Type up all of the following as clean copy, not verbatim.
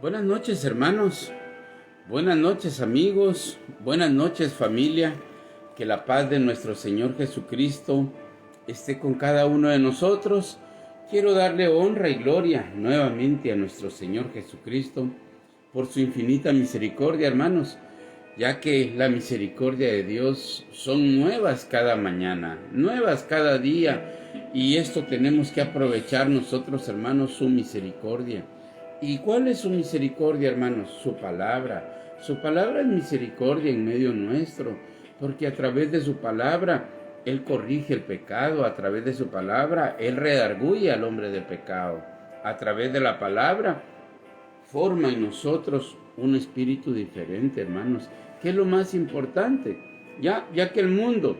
Buenas noches, hermanos. Buenas noches, amigos. Buenas noches, familia. Que la paz de nuestro Señor Jesucristo esté con cada uno de nosotros. Quiero darle honra y gloria nuevamente a nuestro Señor Jesucristo por su infinita misericordia, hermanos, ya que la misericordia de Dios son nuevas cada mañana, nuevas cada día, y esto tenemos que aprovechar nosotros, hermanos, su misericordia. ¿Y cuál es su misericordia, hermanos? Su palabra. Su palabra es misericordia en medio nuestro, porque a través de su palabra Él corrige el pecado, a través de su palabra Él redarguye al hombre de pecado, a través de la palabra forma en nosotros un espíritu diferente, hermanos, que es lo más importante, ya que el mundo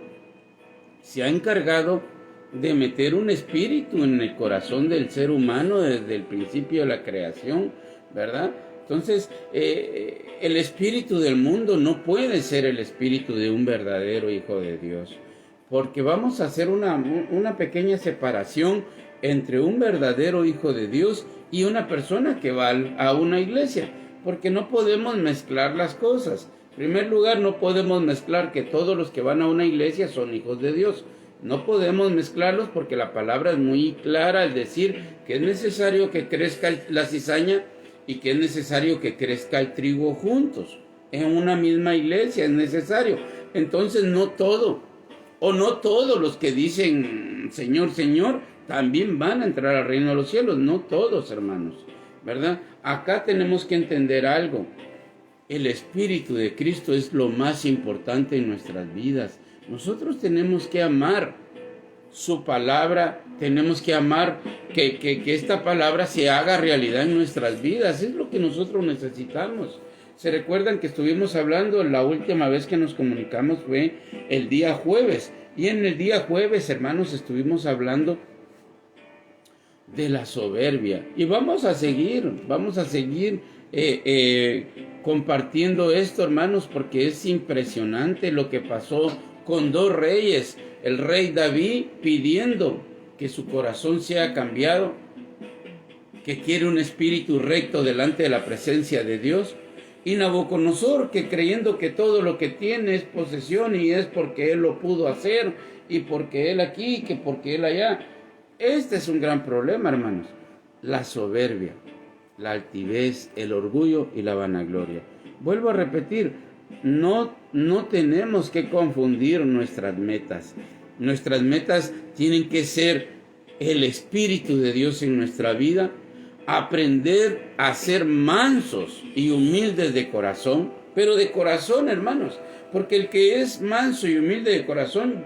se ha encargado de meter un espíritu en el corazón del ser humano desde el principio de la creación, ¿verdad? Entonces, el espíritu del mundo no puede ser el espíritu de un verdadero hijo de Dios, porque vamos a hacer una pequeña separación entre un verdadero hijo de Dios y una persona que va a una iglesia, porque no podemos mezclar las cosas. En primer lugar, no podemos mezclar que todos los que van a una iglesia son hijos de Dios. No podemos mezclarlos porque la palabra es muy clara al decir que es necesario que crezca la cizaña y que es necesario que crezca el trigo juntos. En una misma iglesia es necesario. Entonces no todos los que dicen Señor, Señor, también van a entrar al reino de los cielos. No todos, hermanos, ¿verdad? Acá tenemos que entender algo. El Espíritu de Cristo es lo más importante en nuestras vidas. Nosotros tenemos que amar su palabra, tenemos que amar que esta palabra se haga realidad en nuestras vidas. Es lo que nosotros necesitamos. Se recuerdan que estuvimos hablando, la última vez que nos comunicamos fue el día jueves. Y en el día jueves, hermanos, estuvimos hablando de la soberbia. Y vamos a seguir compartiendo esto, hermanos, porque es impresionante lo que pasó con dos reyes. El rey David pidiendo que su corazón sea cambiado, que quiere un espíritu recto delante de la presencia de Dios, y Nabucodonosor, que creyendo que todo lo que tiene es posesión y es porque él lo pudo hacer, y porque él aquí, que porque él allá. Este es un gran problema, hermanos: la soberbia, la altivez, el orgullo y la vanagloria. Vuelvo a repetir, no tenemos que confundir nuestras metas. Nuestras metas tienen que ser el Espíritu de Dios en nuestra vida, aprender a ser mansos y humildes de corazón, pero de corazón, hermanos, porque el que es manso y humilde de corazón,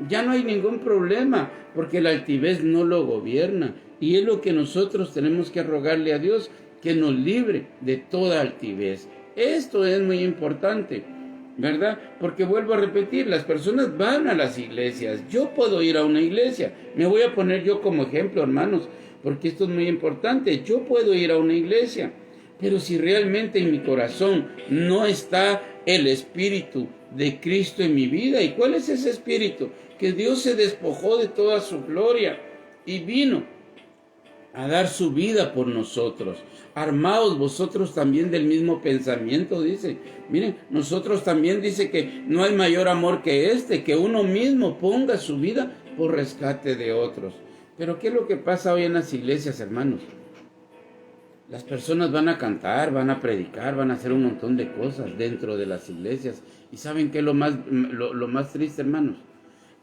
ya no hay ningún problema, porque la altivez no lo gobierna, y es lo que nosotros tenemos que rogarle a Dios, que nos libre de toda altivez. Esto es muy importante, ¿verdad? Porque vuelvo a repetir, las personas van a las iglesias. Yo puedo ir a una iglesia. Me voy a poner yo como ejemplo, hermanos, porque esto es muy importante. Yo puedo ir a una iglesia, pero si realmente en mi corazón no está el Espíritu de Cristo en mi vida. ¿Y cuál es ese Espíritu? Que Dios se despojó de toda su gloria y vino a dar su vida por nosotros. Armaos vosotros también del mismo pensamiento, dice. Miren, nosotros también dice que no hay mayor amor que este, que uno mismo ponga su vida por rescate de otros. Pero ¿qué es lo que pasa hoy en las iglesias, hermanos? Las personas van a cantar, van a predicar, van a hacer un montón de cosas dentro de las iglesias. ¿Y saben qué es lo más triste, hermanos?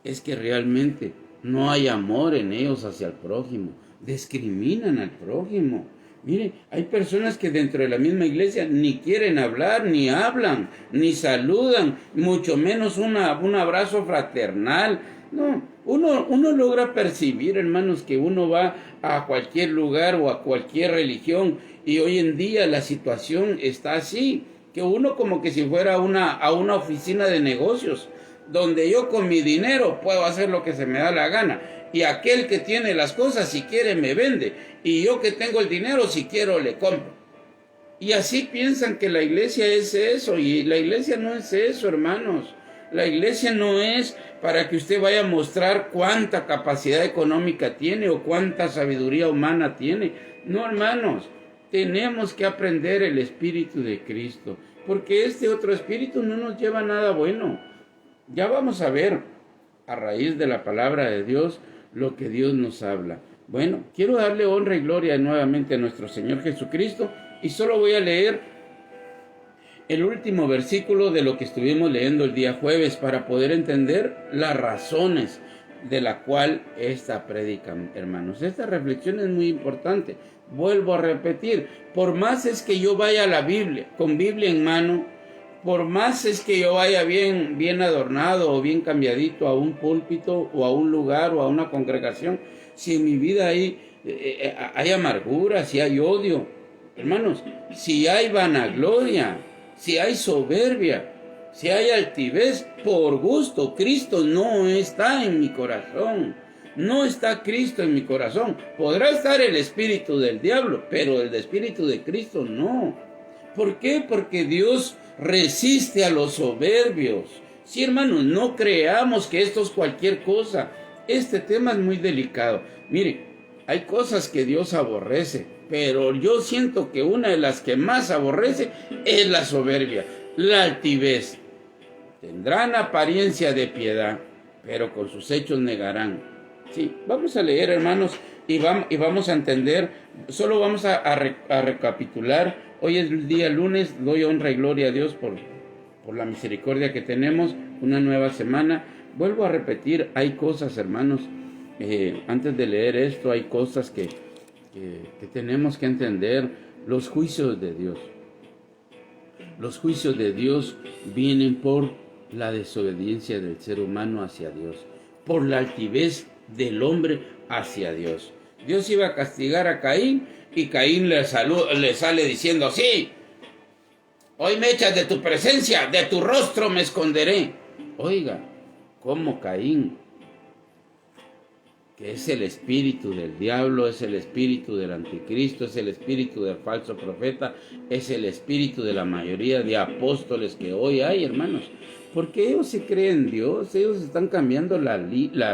Es que realmente no hay amor en ellos hacia el prójimo. Discriminan al prójimo. Mire, hay personas que dentro de la misma iglesia ni quieren hablar, ni hablan, ni saludan, mucho menos un abrazo fraternal. No, uno logra percibir, hermanos, que uno va a cualquier lugar o a cualquier religión, y hoy en día la situación está así, que uno como que si fuera a una oficina de negocios, donde yo con mi dinero puedo hacer lo que se me da la gana, y aquel que tiene las cosas si quiere me vende, y yo que tengo el dinero si quiero le compro. Y así piensan que la iglesia es eso, y la iglesia no es eso, hermanos. La iglesia no es para que usted vaya a mostrar cuánta capacidad económica tiene o cuánta sabiduría humana tiene. No, hermanos. Tenemos que aprender el espíritu de Cristo, porque este otro espíritu no nos lleva a nada bueno. Ya vamos a ver, a raíz de la palabra de Dios, lo que Dios nos habla. Bueno, quiero darle honra y gloria nuevamente a nuestro Señor Jesucristo, y solo voy a leer el último versículo de lo que estuvimos leyendo el día jueves para poder entender las razones de la cual esta prédica, hermanos. Esta reflexión es muy importante. Vuelvo a repetir, por más es que yo vaya a la Biblia, con Biblia en mano, por más es que yo vaya bien adornado o bien cambiadito a un púlpito o a un lugar o a una congregación, si en mi vida hay amargura, si hay odio, hermanos, si hay vanagloria, si hay soberbia, si hay altivez, por gusto, Cristo no está en mi corazón. No está Cristo en mi corazón. Podrá estar el espíritu del diablo, pero el espíritu de Cristo no. ¿Por qué? Porque Dios resiste a los soberbios. Sí, hermanos, no creamos que esto es cualquier cosa. Este tema es muy delicado. Mire, hay cosas que Dios aborrece, pero yo siento que una de las que más aborrece es la soberbia, la altivez. Tendrán apariencia de piedad, pero con sus hechos negarán. Sí, vamos a leer, hermanos, y vamos a entender. Solo vamos a recapitular. Hoy es el día lunes. Doy honra y gloria a Dios por la misericordia que tenemos. Una nueva semana. Vuelvo a repetir, hay cosas, hermanos, antes de leer esto, hay cosas que tenemos que entender. Los juicios de Dios. Los juicios de Dios vienen por la desobediencia del ser humano hacia Dios, por la altivez del hombre hacia Dios. Dios iba a castigar a Caín y Caín le sale diciendo: sí, hoy me echas de tu presencia, de tu rostro me esconderé. Oiga, ¿cómo Caín, que es el espíritu del diablo, es el espíritu del anticristo, es el espíritu del falso profeta, es el espíritu de la mayoría de apóstoles que hoy hay, hermanos? Porque ellos se creen Dios, ellos están cambiando la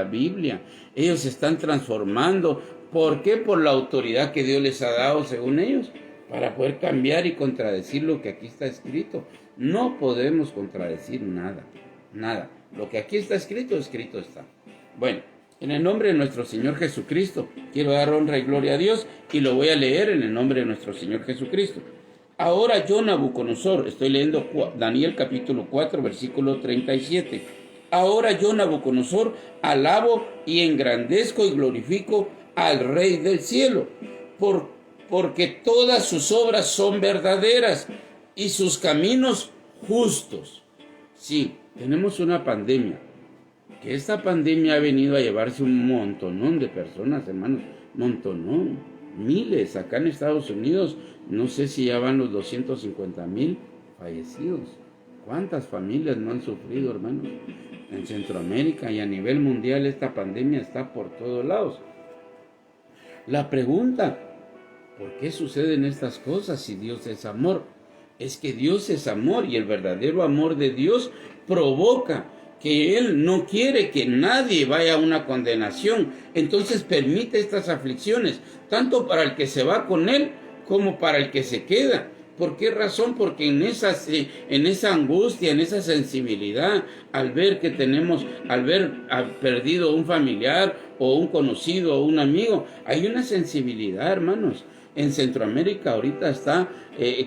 Biblia, ellos se están transformando. ¿Por qué? Por la autoridad que Dios les ha dado, según ellos, para poder cambiar y contradecir lo que aquí está escrito. No podemos contradecir nada, nada. Lo que aquí está escrito, escrito está. Bueno, en el nombre de nuestro Señor Jesucristo, quiero dar honra y gloria a Dios, y lo voy a leer en el nombre de nuestro Señor Jesucristo. Ahora yo, Nabucodonosor, estoy leyendo Daniel capítulo 4, versículo 37. Ahora yo, Nabucodonosor, alabo y engrandezco y glorifico al Rey del cielo, porque todas sus obras son verdaderas y sus caminos justos. Sí, tenemos una pandemia, que esta pandemia ha venido a llevarse un montonón de personas, hermanos, montonón. Miles, acá en Estados Unidos, no sé si ya van los 250,000 fallecidos. ¿Cuántas familias no han sufrido, hermanos? En Centroamérica y a nivel mundial esta pandemia está por todos lados. La pregunta, ¿por qué suceden estas cosas si Dios es amor? Es que Dios es amor y el verdadero amor de Dios provoca que Él no quiere que nadie vaya a una condenación. Entonces permite estas aflicciones, tanto para el que se va con Él como para el que se queda. ¿Por qué razón? Porque en esa angustia, en esa sensibilidad, al ver perdido un familiar o un conocido o un amigo, hay una sensibilidad, hermanos. En Centroamérica ahorita está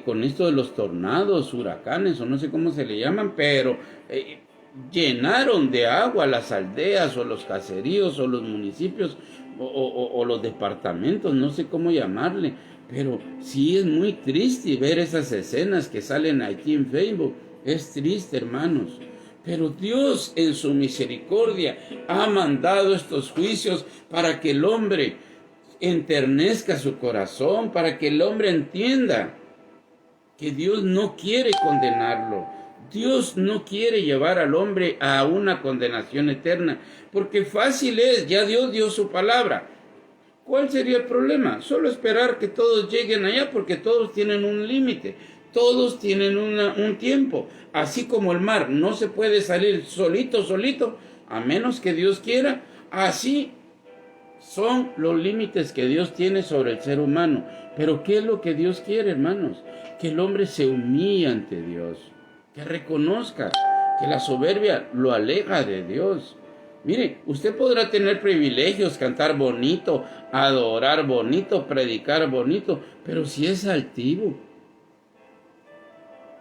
con esto de los tornados, huracanes o no sé cómo se le llaman, pero llenaron de agua las aldeas o los caseríos o los municipios o los departamentos, no sé cómo llamarle, pero sí es muy triste ver esas escenas que salen aquí en Facebook. Es triste, hermanos, pero Dios en su misericordia ha mandado estos juicios para que el hombre enternezca su corazón, para que el hombre entienda que Dios no quiere condenarlo. Dios no quiere llevar al hombre a una condenación eterna, porque fácil es, ya Dios dio su palabra. ¿Cuál sería el problema? Solo esperar que todos lleguen allá, porque todos tienen un límite, todos tienen un tiempo. Así como el mar no se puede salir solito, a menos que Dios quiera, así Son los límites que Dios tiene sobre el ser humano. Pero ¿qué es lo que Dios quiere, hermanos? Que el hombre se humille ante Dios, que reconozca que la soberbia lo aleja de Dios. Mire, usted podrá tener privilegios, cantar bonito, adorar bonito, predicar bonito, pero si es altivo,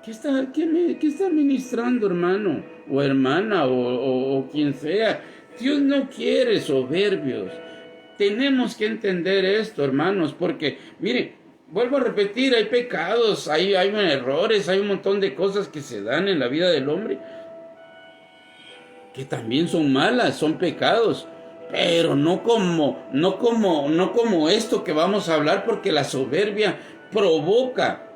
¿qué está ministrando, hermano? O hermana, o quien sea. Dios no quiere soberbios. Tenemos que entender esto, hermanos, porque, mire, vuelvo a repetir, hay pecados, hay errores, hay un montón de cosas que se dan en la vida del hombre, que también son malas, son pecados, pero no como esto que vamos a hablar, porque la soberbia provoca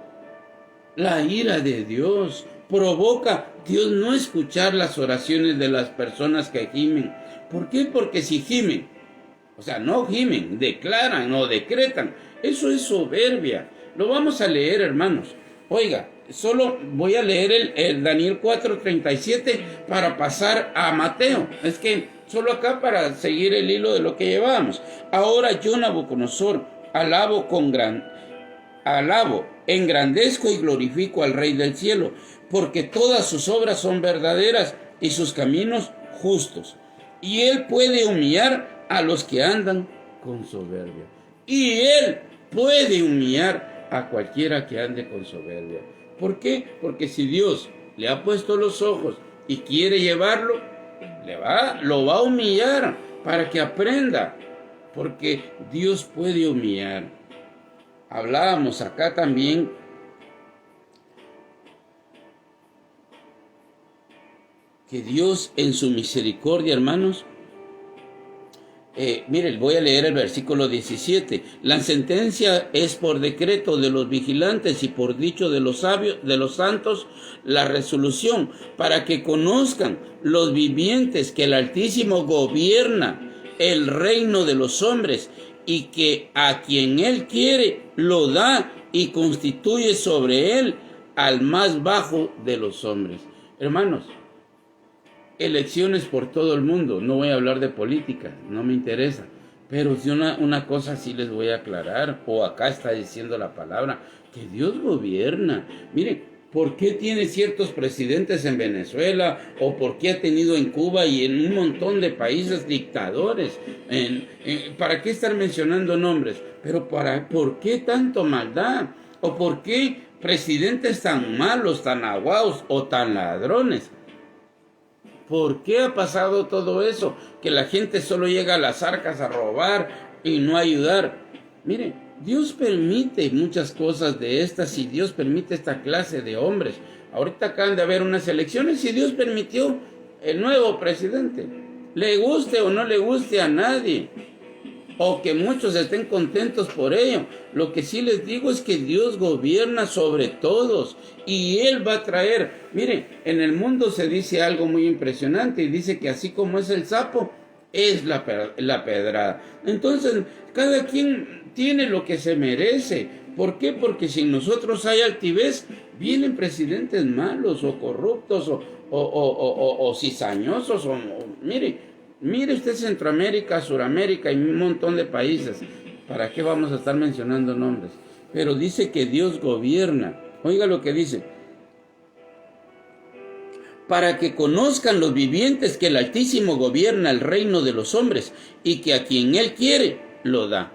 la ira de Dios, provoca Dios no escuchar las oraciones de las personas que gimen. ¿Por qué? Porque si gimen, o sea, no gimen, declaran o decretan, eso es soberbia. Lo vamos a leer, hermanos. Oiga, solo voy a leer el Daniel 4:37 para pasar a Mateo. Es que solo acá para seguir el hilo de lo que llevábamos. Ahora yo, Nabucodonosor, alabo, engrandezco y glorifico al Rey del cielo, porque todas sus obras son verdaderas y sus caminos justos. Y él puede humillar a los que andan con soberbia. Y él puede humillar a cualquiera que ande con soberbia. ¿Por qué? Porque si Dios le ha puesto los ojos y quiere llevarlo, lo va a humillar para que aprenda. Porque Dios puede humillar. Hablábamos acá también que Dios en su misericordia, hermanos, miren, voy a leer el versículo 17. La sentencia es por decreto de los vigilantes y por dicho de los sabios, de los santos, la resolución, para que conozcan los vivientes que el Altísimo gobierna el reino de los hombres y que a quien él quiere lo da y constituye sobre él al más bajo de los hombres. Hermanos, elecciones por todo el mundo. No voy a hablar de política, no me interesa. Pero si una cosa sí les voy a aclarar, o acá está diciendo la palabra, que Dios gobierna. Miren, ¿por qué tiene ciertos presidentes en Venezuela? ¿O por qué ha tenido en Cuba y en un montón de países dictadores? ¿Para qué estar mencionando nombres? Pero ¿por qué tanto maldad? ¿O por qué presidentes tan malos, tan aguados o tan ladrones? ¿Por qué ha pasado todo eso? Que la gente solo llega a las arcas a robar y no a ayudar. Mire, Dios permite muchas cosas de estas y Dios permite esta clase de hombres. Ahorita acaban de haber unas elecciones y Dios permitió el nuevo presidente. Le guste o no le guste a nadie, o que muchos estén contentos por ello. Lo que sí les digo es que Dios gobierna sobre todos y Él va a traer. Mire, en el mundo se dice algo muy impresionante y dice que así como es el sapo, es la pedrada. Entonces, cada quien tiene lo que se merece. ¿Por qué? Porque si en nosotros hay altivez, vienen presidentes malos o corruptos o cizañosos. Mire usted Centroamérica, Suramérica y un montón de países. ¿Para qué vamos a estar mencionando nombres? Pero dice que Dios gobierna. Oiga lo que dice. Para que conozcan los vivientes que el Altísimo gobierna el reino de los hombres y que a quien Él quiere lo da.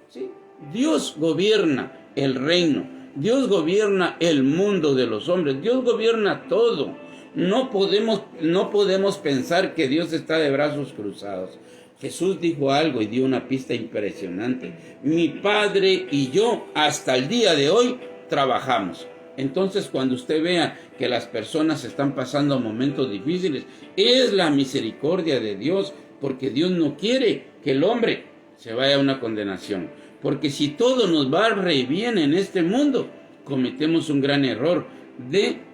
¿Sí? Dios gobierna el reino. Dios gobierna el mundo de los hombres. Dios gobierna todo. No podemos pensar que Dios está de brazos cruzados. Jesús dijo algo y dio una pista impresionante. Mi Padre y yo hasta el día de hoy trabajamos. Entonces, cuando usted vea que las personas están pasando momentos difíciles, es la misericordia de Dios, porque Dios no quiere que el hombre se vaya a una condenación. Porque si todo nos va re bien en este mundo, cometemos un gran error de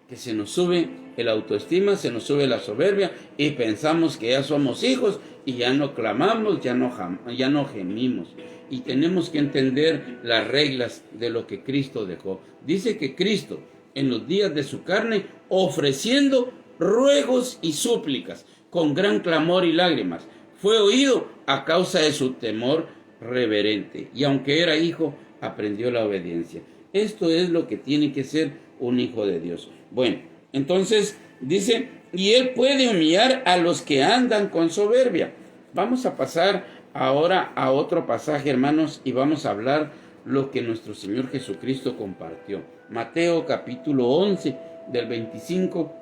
que se nos sube el autoestima, se nos sube la soberbia y pensamos que ya somos hijos y ya no clamamos, ya no gemimos. Y tenemos que entender las reglas de lo que Cristo dejó. Dice que Cristo, en los días de su carne, ofreciendo ruegos y súplicas, con gran clamor y lágrimas, fue oído a causa de su temor reverente. Y aunque era hijo, aprendió la obediencia. Esto es lo que tiene que ser un hijo de Dios. Bueno, entonces dice, y él puede humillar a los que andan con soberbia. Vamos a pasar ahora a otro pasaje, hermanos, y vamos a hablar lo que nuestro Señor Jesucristo compartió. Mateo capítulo 11, del 25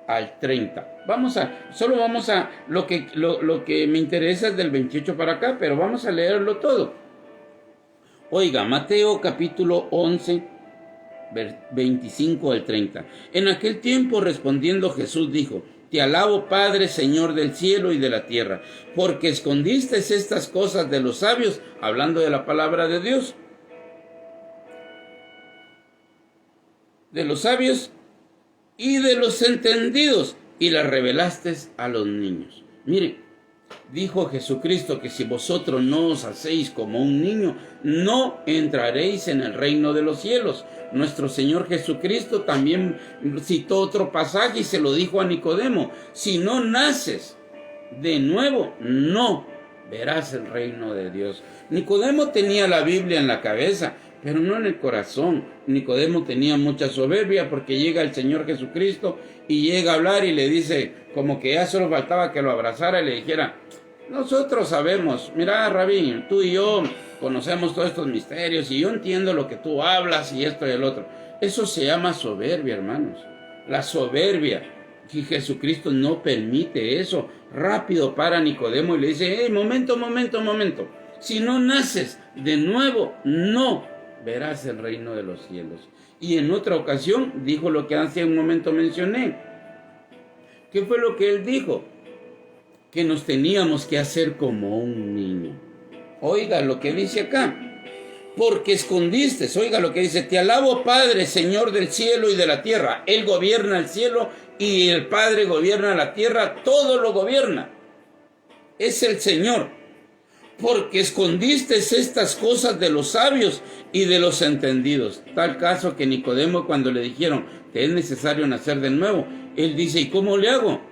al 30. Solo vamos a, lo que me interesa es del 28 para acá, pero vamos a leerlo todo. Oiga, Mateo capítulo 11, 25 al 30. En aquel tiempo respondiendo Jesús dijo, te alabo Padre, Señor del cielo y de la tierra, porque escondiste estas cosas de los sabios, hablando de la palabra de Dios, de los sabios y de los entendidos, y las revelaste a los niños. Mire, dijo Jesucristo que si vosotros no os hacéis como un niño, no entraréis en el reino de los cielos. Nuestro Señor Jesucristo también citó otro pasaje y se lo dijo a Nicodemo, si no naces de nuevo, no verás el reino de Dios. Nicodemo tenía la Biblia en la cabeza, pero no en el corazón. Nicodemo tenía mucha soberbia porque llega el Señor Jesucristo y llega a hablar y le dice, como que ya solo faltaba que lo abrazara y le dijera, nosotros sabemos, mira Rabí, tú y yo conocemos todos estos misterios y yo entiendo lo que tú hablas y esto y el otro. Eso se llama soberbia, hermanos. La soberbia. Y Jesucristo no permite eso. Rápido para Nicodemo y le dice, hey, momento. Si no naces de nuevo, no verás el reino de los cielos. Y en otra ocasión dijo lo que hace un momento mencioné. ¿Qué fue lo que él dijo? Que nos teníamos que hacer como un niño. Oiga lo que dice acá. Porque escondiste, oiga lo que dice, te alabo Padre, Señor del cielo y de la tierra. Él gobierna el cielo y el Padre gobierna la tierra, todo lo gobierna. Es el Señor. Porque escondiste estas cosas de los sabios y de los entendidos. Tal caso que Nicodemo, cuando le dijeron, te es necesario nacer de nuevo, él dice, ¿y cómo le hago?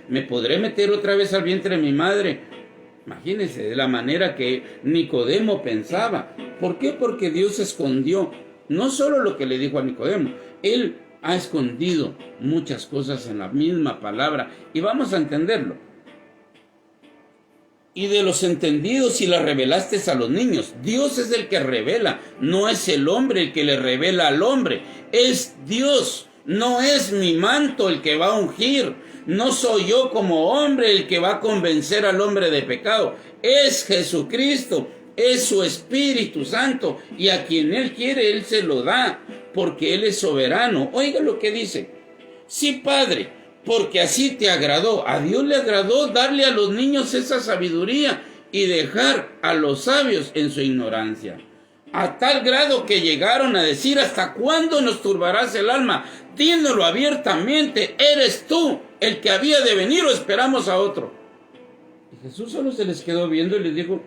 ¿Me podré meter otra vez al vientre de mi madre? Imagínense de la manera que Nicodemo pensaba. ¿Por qué? Porque Dios escondió no solo lo que le dijo a Nicodemo, Él ha escondido muchas cosas en la misma palabra y vamos a entenderlo. Y de los entendidos y las revelaste a los niños. Dios es el que revela, no es el hombre el que le revela al hombre, es Dios. No es mi manto el que va a ungir, no soy yo como hombre el que va a convencer al hombre de pecado, es Jesucristo, es su Espíritu Santo, y a quien Él quiere, Él se lo da, porque Él es soberano. Oiga lo que dice, sí, Padre, porque así te agradó. A Dios le agradó darle a los niños esa sabiduría y dejar a los sabios en su ignorancia. A tal grado que llegaron a decir, ¿hasta cuándo nos turbarás el alma? Dínoslo abiertamente, ¿eres tú el que había de venir o esperamos a otro? Y Jesús solo se les quedó viendo y les dijo,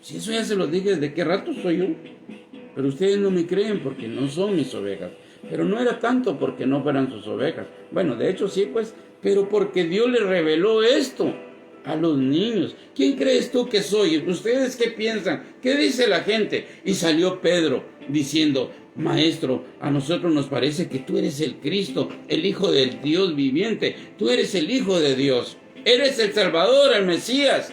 si eso ya se lo dije, ¿de qué rato soy yo? Pero ustedes no me creen porque no son mis ovejas. Pero no era tanto porque no fueran sus ovejas. Bueno, de hecho sí, pues, pero porque Dios les reveló esto a los niños. ¿Quién crees tú que soy? ¿Ustedes qué piensan? ¿Qué dice la gente? Y salió Pedro diciendo, Maestro, a nosotros nos parece que tú eres el Cristo, el Hijo del Dios viviente. Tú eres el Hijo de Dios. Eres el Salvador, el Mesías.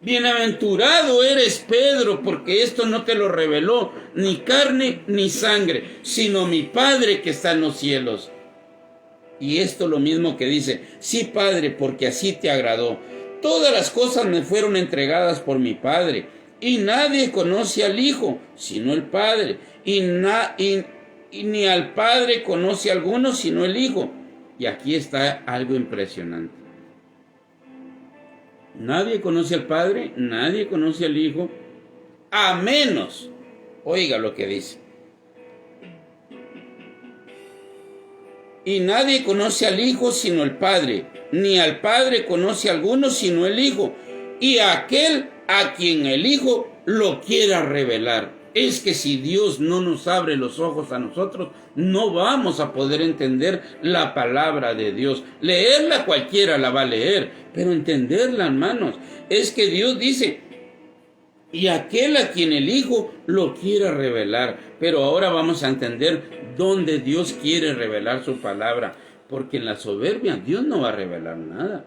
Bienaventurado eres Pedro, porque esto no te lo reveló ni carne ni sangre, sino mi Padre que está en los cielos. Y esto lo mismo que dice, sí, Padre, porque así te agradó. Todas las cosas me fueron entregadas por mi Padre, y nadie conoce al Hijo, sino el Padre, y ni al Padre conoce a alguno, sino el Hijo. Y aquí está algo impresionante. Nadie conoce al Padre, nadie conoce al Hijo, a menos, oiga lo que dice, y nadie conoce al Hijo sino el Padre, ni al Padre conoce a alguno sino el Hijo, y a aquel a quien el Hijo lo quiera revelar. Es que si Dios no nos abre los ojos a nosotros, no vamos a poder entender la palabra de Dios. Leerla cualquiera la va a leer, pero entenderla, hermanos, es que Dios dice, y aquel a quien el Hijo lo quiere revelar. Pero ahora vamos a entender dónde Dios quiere revelar su palabra, porque en la soberbia Dios no va a revelar nada.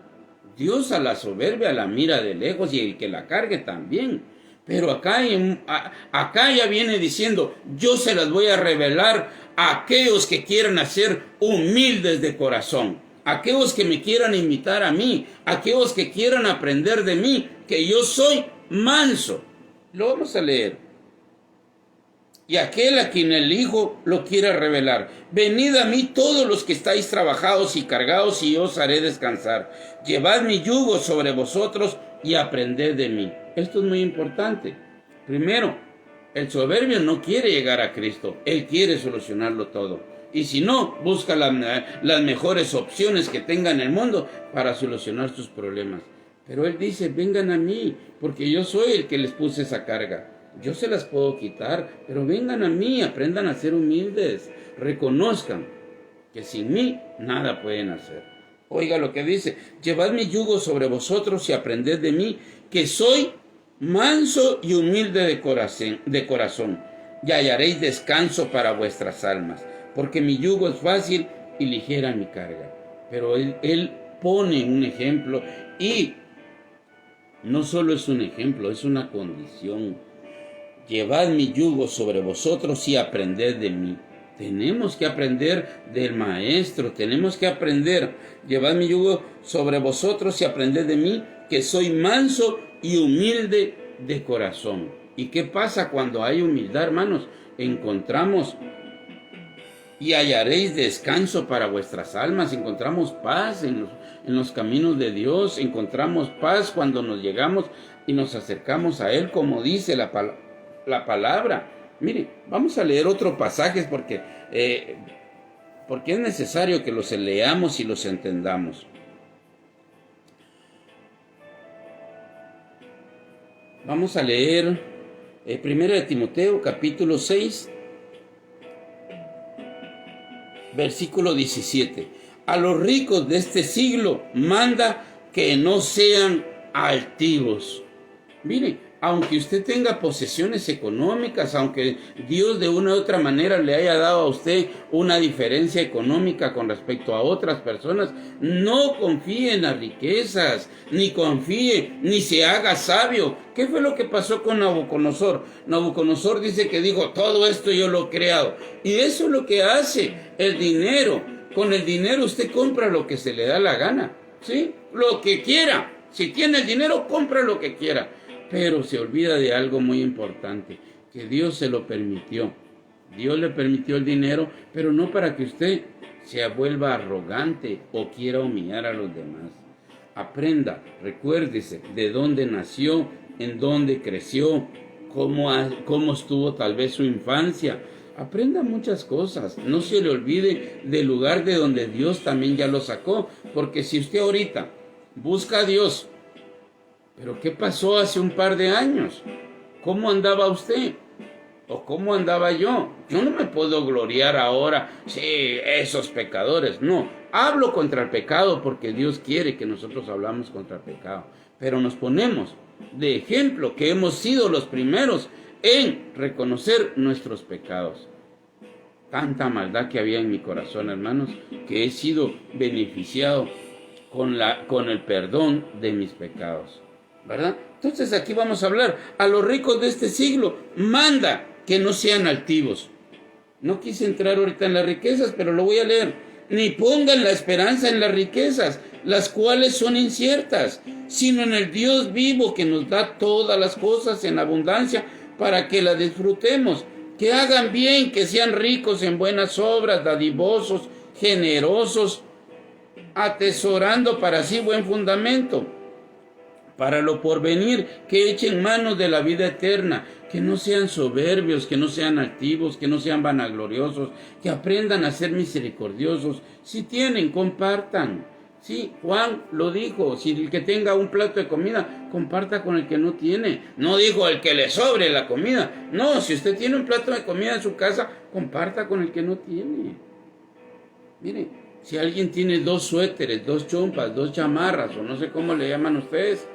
Dios a la soberbia la mira de lejos y el que la cargue también. Pero acá ya viene diciendo, yo se las voy a revelar a aquellos que quieran ser humildes de corazón, aquellos que me quieran imitar a mí, aquellos que quieran aprender de mí, que yo soy manso. Lo vamos a leer. Y aquel a quien el Hijo lo quiera revelar. Venid a mí todos los que estáis trabajados y cargados, y yo os haré descansar. Llevad mi yugo sobre vosotros y aprended de mí. Esto es muy importante. Primero, el soberbio no quiere llegar a Cristo. Él quiere solucionarlo todo. Y si no, busca las mejores opciones que tenga en el mundo para solucionar sus problemas. Pero Él dice, vengan a mí, porque yo soy el que les puse esa carga. Yo se las puedo quitar, pero vengan a mí, aprendan a ser humildes. Reconozcan que sin mí nada pueden hacer. Oiga lo que dice, llevad mi yugo sobre vosotros y aprended de mí, que soy manso y humilde de corazón, y hallaréis descanso para vuestras almas, porque mi yugo es fácil y ligera mi carga. Pero él pone un ejemplo, y no solo es un ejemplo, es una condición. Llevad mi yugo sobre vosotros y aprended de mí. Tenemos que aprender del Maestro, tenemos que aprender. Llevad mi yugo sobre vosotros y aprended de mí, que soy manso y humilde de corazón. ¿Y qué pasa cuando hay humildad, hermanos? Encontramos y hallaréis descanso para vuestras almas. Encontramos paz en los caminos de Dios. Encontramos paz cuando nos llegamos y nos acercamos a Él, como dice la palabra. Mire, vamos a leer otro pasaje porque es necesario que los leamos y los entendamos. Vamos a leer 1 de Timoteo, capítulo 6, versículo 17. A los ricos de este siglo manda que no sean altivos. Mire, aunque usted tenga posesiones económicas, aunque Dios de una u otra manera le haya dado a usted una diferencia económica con respecto a otras personas, no confíe en las riquezas, ni confíe, ni se haga sabio. ¿Qué fue lo que pasó con Nabucodonosor? Nabucodonosor dice que dijo, todo esto yo lo he creado. Y eso es lo que hace el dinero. Con el dinero usted compra lo que se le da la gana, ¿sí? Lo que quiera. Si tiene el dinero, compra lo que quiera. Pero se olvida de algo muy importante, que Dios se lo permitió. Dios le permitió el dinero, pero no para que usted se vuelva arrogante o quiera humillar a los demás. Aprenda, recuérdese de dónde nació, en dónde creció, cómo estuvo tal vez su infancia. Aprenda muchas cosas. No se le olvide del lugar de donde Dios también ya lo sacó. Porque si usted ahorita busca a Dios, ¿pero qué pasó hace un par de años? ¿Cómo andaba usted? ¿O cómo andaba yo? Yo no me puedo gloriar ahora, sí, esos pecadores. No, hablo contra el pecado porque Dios quiere que nosotros hablamos contra el pecado. Pero nos ponemos de ejemplo que hemos sido los primeros en reconocer nuestros pecados. Tanta maldad que había en mi corazón, hermanos, que he sido beneficiado con el perdón de mis pecados. ¿Verdad? Entonces aquí vamos a hablar, a los ricos de este siglo, manda que no sean altivos. No quise entrar ahorita en las riquezas, pero lo voy a leer. Ni pongan la esperanza en las riquezas, las cuales son inciertas, sino en el Dios vivo que nos da todas las cosas en abundancia para que las disfrutemos. Que hagan bien, que sean ricos en buenas obras, dadivosos, generosos, atesorando para sí buen fundamento para lo porvenir, que echen manos de la vida eterna, que no sean soberbios, que no sean altivos, que no sean vanagloriosos, que aprendan a ser misericordiosos. Si tienen, compartan. Sí, Juan lo dijo, si el que tenga un plato de comida, comparta con el que no tiene. No dijo el que le sobre la comida. No, si usted tiene un plato de comida en su casa, comparta con el que no tiene. Mire, si alguien tiene 2 suéteres, 2 chompas, 2 chamarras, o no sé cómo le llaman ustedes,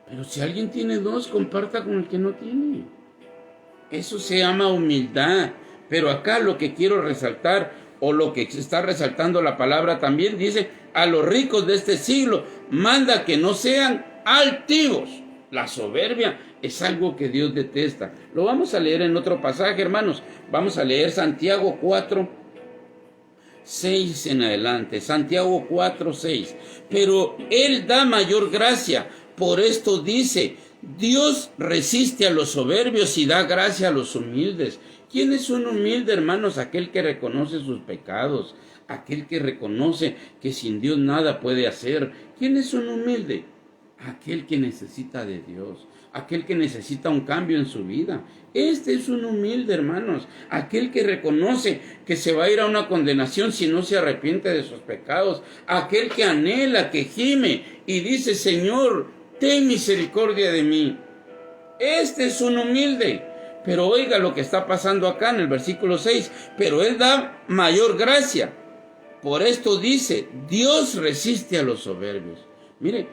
pero si alguien tiene 2, comparta con el que no tiene. Eso se llama humildad. Pero acá lo que quiero resaltar, o lo que está resaltando la palabra también, dice, a los ricos de este siglo, manda que no sean altivos. La soberbia es algo que Dios detesta. Lo vamos a leer en otro pasaje, hermanos. Vamos a leer Santiago 4, 6 en adelante. Santiago 4, 6. Pero Él da mayor gracia. Por esto dice, Dios resiste a los soberbios y da gracia a los humildes. ¿Quién es un humilde, hermanos? Aquel que reconoce sus pecados, aquel que reconoce que sin Dios nada puede hacer. ¿Quién es un humilde? Aquel que necesita de Dios, aquel que necesita un cambio en su vida. Este es un humilde, hermanos, aquel que reconoce que se va a ir a una condenación si no se arrepiente de sus pecados, aquel que anhela, que gime y dice, Señor, ten misericordia de mí. Este es un humilde. Pero oiga lo que está pasando acá en el versículo 6. Pero Él da mayor gracia. Por esto dice, Dios resiste a los soberbios. Mire,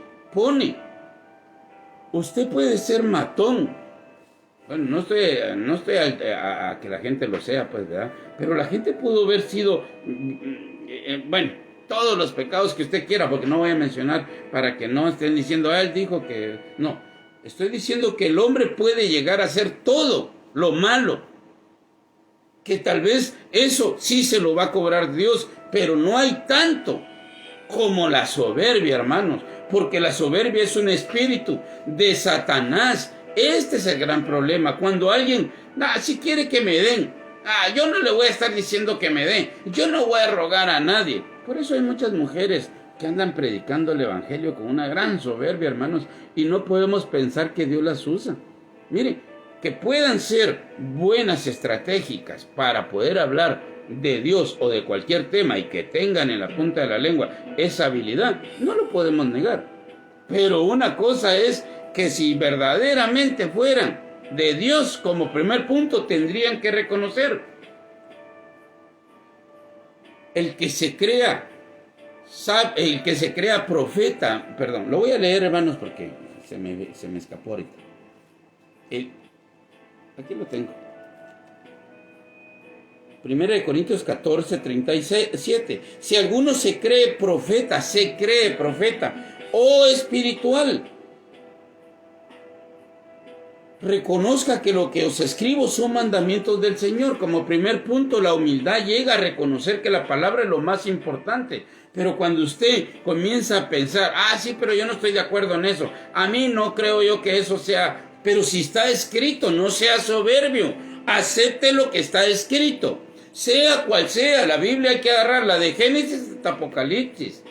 usted puede ser matón. Bueno, no estoy a que la gente lo sea, pues, ¿verdad? Pero la gente pudo haber sido, bueno, todos los pecados que usted quiera, porque no voy a mencionar para que no estén diciendo, él dijo que no. Estoy diciendo que el hombre puede llegar a hacer todo lo malo, que tal vez eso sí se lo va a cobrar Dios, pero no hay tanto como la soberbia, hermanos, porque la soberbia es un espíritu de Satanás. Este es el gran problema. Cuando alguien, si quiere que me den, yo no le voy a estar diciendo que me den, yo no voy a rogar a nadie. Por eso hay muchas mujeres que andan predicando el evangelio con una gran soberbia, hermanos, y no podemos pensar que Dios las usa. Mire, que puedan ser buenas estratégicas para poder hablar de Dios o de cualquier tema y que tengan en la punta de la lengua esa habilidad, no lo podemos negar. Pero una cosa es que si verdaderamente fueran de Dios, como primer punto, tendrían que reconocer el que se crea profeta, perdón, lo voy a leer, hermanos, porque se me escapó ahorita. Aquí lo tengo. 1 Corintios 14, 37. Si alguno se cree profeta o espiritual, reconozca que lo que os escribo son mandamientos del Señor. Como primer punto, la humildad llega a reconocer que la palabra es lo más importante. Pero cuando usted comienza a pensar, sí, pero yo no estoy de acuerdo en eso, a mí no creo yo que eso sea. Pero si está escrito, no sea soberbio, acepte lo que está escrito, sea cual sea. La Biblia hay que agarrarla de Génesis hasta Apocalipsis.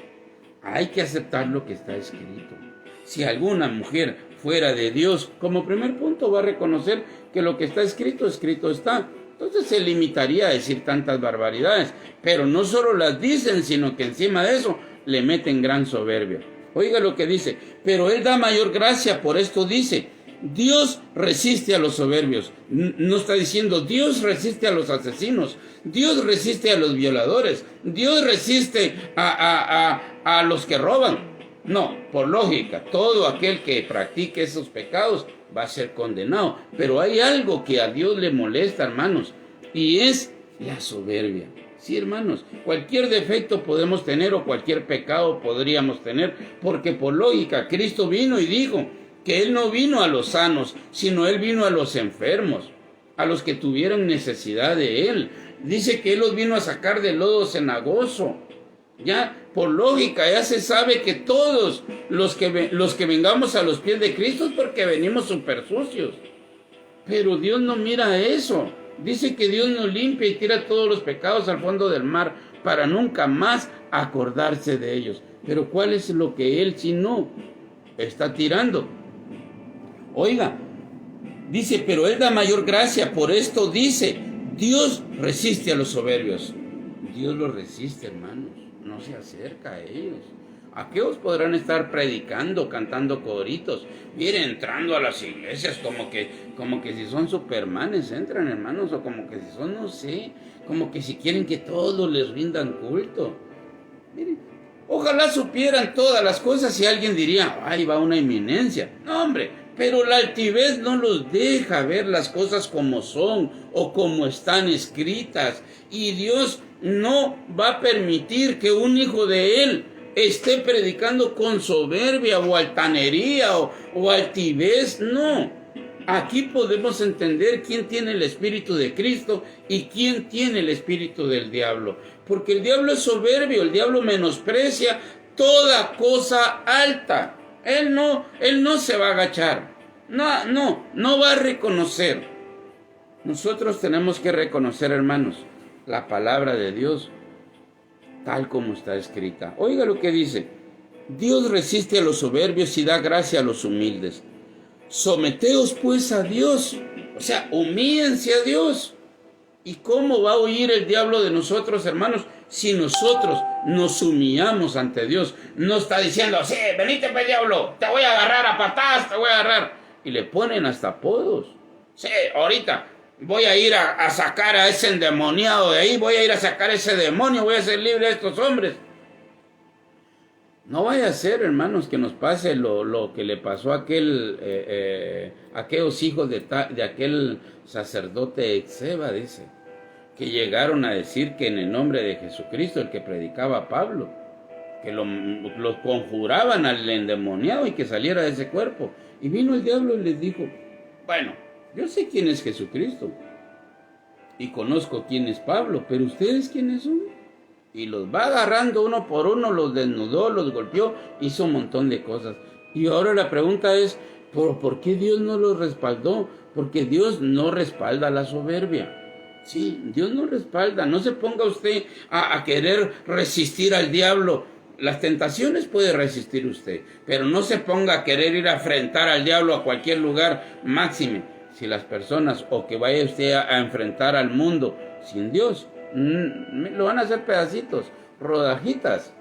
Hay que aceptar lo que está escrito. Si alguna mujer fuera de Dios, como primer punto va a reconocer que lo que está escrito, escrito está. Entonces se limitaría a decir tantas barbaridades, pero no solo las dicen, sino que encima de eso le meten gran soberbia. Oiga lo que dice, pero Él da mayor gracia, por esto dice, Dios resiste a los soberbios. No está diciendo Dios resiste a los asesinos, Dios resiste a los violadores, Dios resiste a los que roban. No, por lógica, todo aquel que practique esos pecados va a ser condenado. Pero hay algo que a Dios le molesta, hermanos, y es la soberbia. Sí, hermanos, cualquier defecto podemos tener o cualquier pecado podríamos tener, porque por lógica Cristo vino y dijo que Él no vino a los sanos, sino Él vino a los enfermos, a los que tuvieran necesidad de Él. Dice que Él los vino a sacar del lodo cenagoso. Ya, por lógica, ya se sabe que todos los que vengamos a los pies de Cristo es porque venimos súper sucios. Pero Dios no mira eso. Dice que Dios nos limpia y tira todos los pecados al fondo del mar para nunca más acordarse de ellos. Pero ¿cuál es lo que Él, si no, está tirando? Oiga, dice, pero Él da mayor gracia, por esto dice, Dios resiste a los soberbios. Dios los resiste, hermanos. no se acerca a ellos. Aquellos podrán estar predicando, cantando coritos, miren, entrando a las iglesias como que si son supermanes entran, hermanos, o como que si son, no sé, como que si quieren que todos les rindan culto. Miren, ojalá supieran todas las cosas y alguien diría, ahí va una eminencia. No, hombre, pero la altivez no los deja ver las cosas como son o como están escritas. Y Dios no va a permitir que un hijo de Él esté predicando con soberbia o altanería o altivez. No, aquí podemos entender quién tiene el Espíritu de Cristo y quién tiene el espíritu del diablo. Porque el diablo es soberbio, el diablo menosprecia toda cosa alta. Él no se va a agachar. No va a reconocer. Nosotros tenemos que reconocer, hermanos, la palabra de Dios tal como está escrita. Oiga lo que dice: Dios resiste a los soberbios y da gracia a los humildes. Someteos pues a Dios, o sea, humíllense a Dios. ¿Y cómo va a huir el diablo de nosotros, hermanos, si nosotros nos humillamos ante Dios? No está diciendo, sí, venite pues diablo, te voy a agarrar a patadas, te voy a agarrar. Y le ponen hasta apodos. Sí, ahorita voy a ir a sacar a ese endemoniado de ahí, voy a ir a sacar a ese demonio, voy a hacer libre a estos hombres. No vaya a ser, hermanos, que nos pase lo que le pasó a aquellos hijos de aquel sacerdote Exeba, dice, que llegaron a decir que en el nombre de Jesucristo, el que predicaba Pablo, que lo conjuraban al endemoniado y que saliera de ese cuerpo. Y vino el diablo y les dijo, bueno, yo sé quién es Jesucristo y conozco quién es Pablo, pero ¿ustedes quiénes son? Y los va agarrando uno por uno, los desnudó, los golpeó, hizo un montón de cosas. Y ahora la pregunta es, ¿por qué Dios no los respaldó? Porque Dios no respalda la soberbia. Sí, Dios no respalda. No se ponga usted a querer resistir al diablo. Las tentaciones puede resistir usted, pero no se ponga a querer ir a enfrentar al diablo a cualquier lugar, máxime. Si las personas, o que vaya usted a enfrentar al mundo sin Dios, lo van a hacer pedacitos, rodajitas,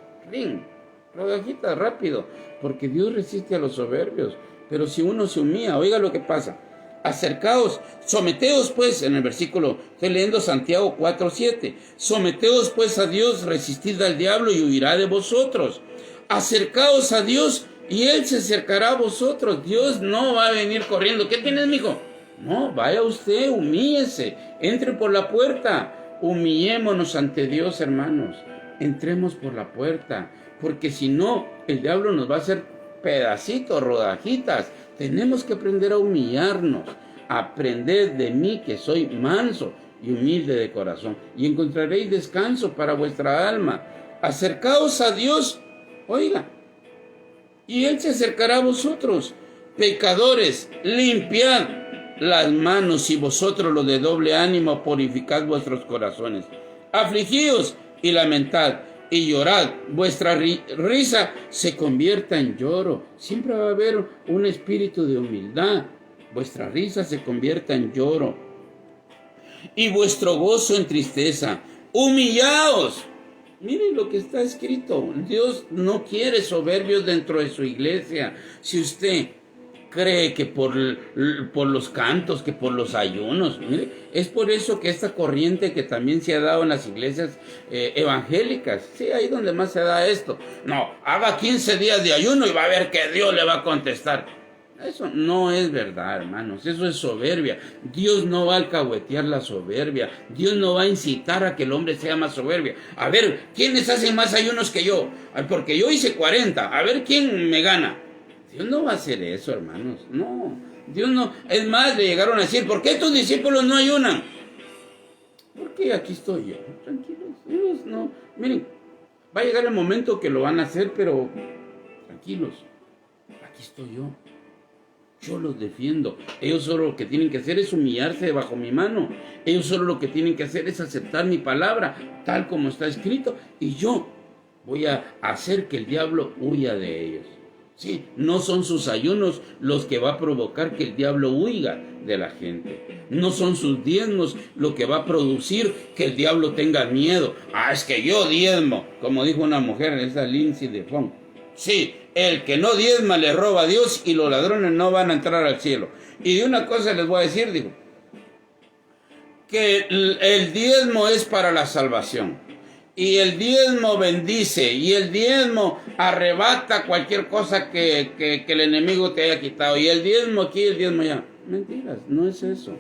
rodajitas rápido, porque Dios resiste a los soberbios. Pero si uno se humilla, oiga lo que pasa: acercaos, someteos pues, en el versículo, estoy leyendo Santiago 4:7, someteos pues a Dios, resistid al diablo y huirá de vosotros. Acercaos a Dios y Él se acercará a vosotros. Dios no va a venir corriendo. ¿Qué tienes, mijo? No, vaya usted, humíllese, entre por la puerta. Humillémonos ante Dios, hermanos. Entremos por la puerta, porque si no, el diablo nos va a hacer pedacitos, rodajitas. Tenemos que aprender a humillarnos. Aprended de mí, que soy manso y humilde de corazón, y encontraréis descanso para vuestra alma. Acercaos a Dios, oiga, y Él se acercará a vosotros. Pecadores, limpiad las manos, y vosotros los de doble ánimo, purificad vuestros corazones. Afligíos y lamentad y llorad, vuestra risa se convierta en lloro. Siempre va a haber un espíritu de humildad. Vuestra risa se convierta en lloro y vuestro gozo en tristeza. Humillaos. Miren lo que está escrito. Dios no quiere soberbios dentro de su iglesia. Si usted cree que por los cantos, que por los ayunos, mire, es por eso que esta corriente que también se ha dado en las iglesias evangélicas, sí, ahí donde más se da esto. No, haga 15 días de ayuno y va a ver que Dios le va a contestar. Eso no es verdad, hermanos, eso es soberbia. Dios no va a alcahuetear la soberbia. Dios no va a incitar a que el hombre sea más soberbio. A ver, ¿quiénes hacen más ayunos que yo? Porque yo hice 40, a ver quién me gana. Dios no va a hacer eso, hermanos. No, Dios no. Es más, le llegaron a decir, ¿por qué tus discípulos no ayunan? Porque aquí estoy yo. Tranquilos, Dios no. Miren, va a llegar el momento que lo van a hacer, pero tranquilos. Aquí estoy yo. Yo los defiendo. Ellos solo lo que tienen que hacer es humillarse bajo mi mano. Ellos solo lo que tienen que hacer es aceptar mi palabra, tal como está escrito. Y yo voy a hacer que el diablo huya de ellos. Sí, no son sus ayunos los que va a provocar que el diablo huya de la gente. No son sus diezmos lo que va a producir que el diablo tenga miedo. Ah, es que yo diezmo, como dijo una mujer, esa Lindsay de Fong. Sí, el que no diezma le roba a Dios y los ladrones no van a entrar al cielo. Y de una cosa les voy a decir, dijo, que el diezmo es para la salvación. Y el diezmo bendice, y el diezmo arrebata cualquier cosa que el enemigo te haya quitado. Y el diezmo aquí, el diezmo allá. Mentiras, no es eso.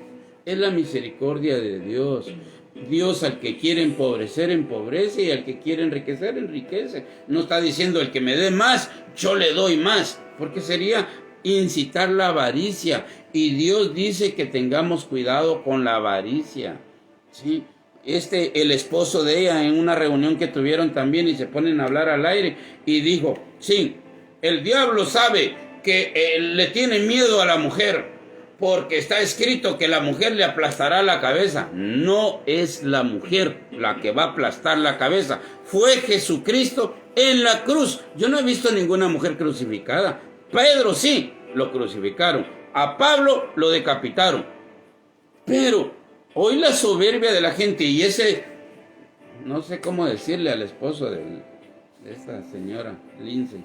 Es la misericordia de Dios. Dios al que quiere empobrecer, empobrece, y al que quiere enriquecer, enriquece. No está diciendo el que me dé más, yo le doy más, porque sería incitar la avaricia. Y Dios dice que tengamos cuidado con la avaricia. ¿Sí? El esposo de ella en una reunión que tuvieron también y se ponen a hablar al aire y dijo, sí, el diablo sabe que le tiene miedo a la mujer porque está escrito que la mujer le aplastará la cabeza. No es la mujer la que va a aplastar la cabeza, fue Jesucristo en la cruz. Yo no he visto ninguna mujer crucificada. Pedro sí, lo crucificaron, a Pablo lo decapitaron, pero hoy la soberbia de la gente y no sé cómo decirle al esposo de esta señora Lindsay,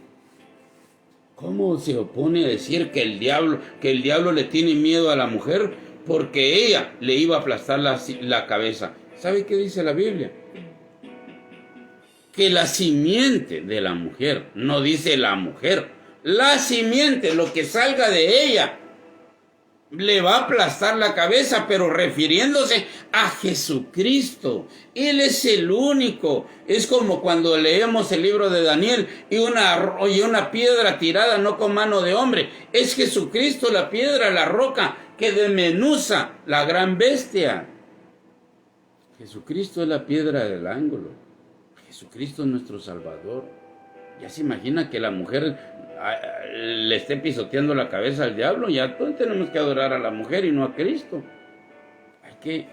¿cómo se opone a decir que el diablo le tiene miedo a la mujer porque ella le iba a aplastar la cabeza? ¿Sabe qué dice la Biblia? Que la simiente de la mujer, no dice la mujer, la simiente, lo que salga de ella, le va a aplastar la cabeza, pero refiriéndose a Jesucristo. Él es el único. Es como cuando leemos el libro de Daniel y una piedra tirada no con mano de hombre. Es Jesucristo la piedra, la roca que desmenuza la gran bestia. Jesucristo es la piedra del ángulo. Jesucristo es nuestro Salvador. Ya se imagina que la mujer le esté pisoteando la cabeza al diablo. Ya todos tenemos que adorar a la mujer y no a Cristo. Hay que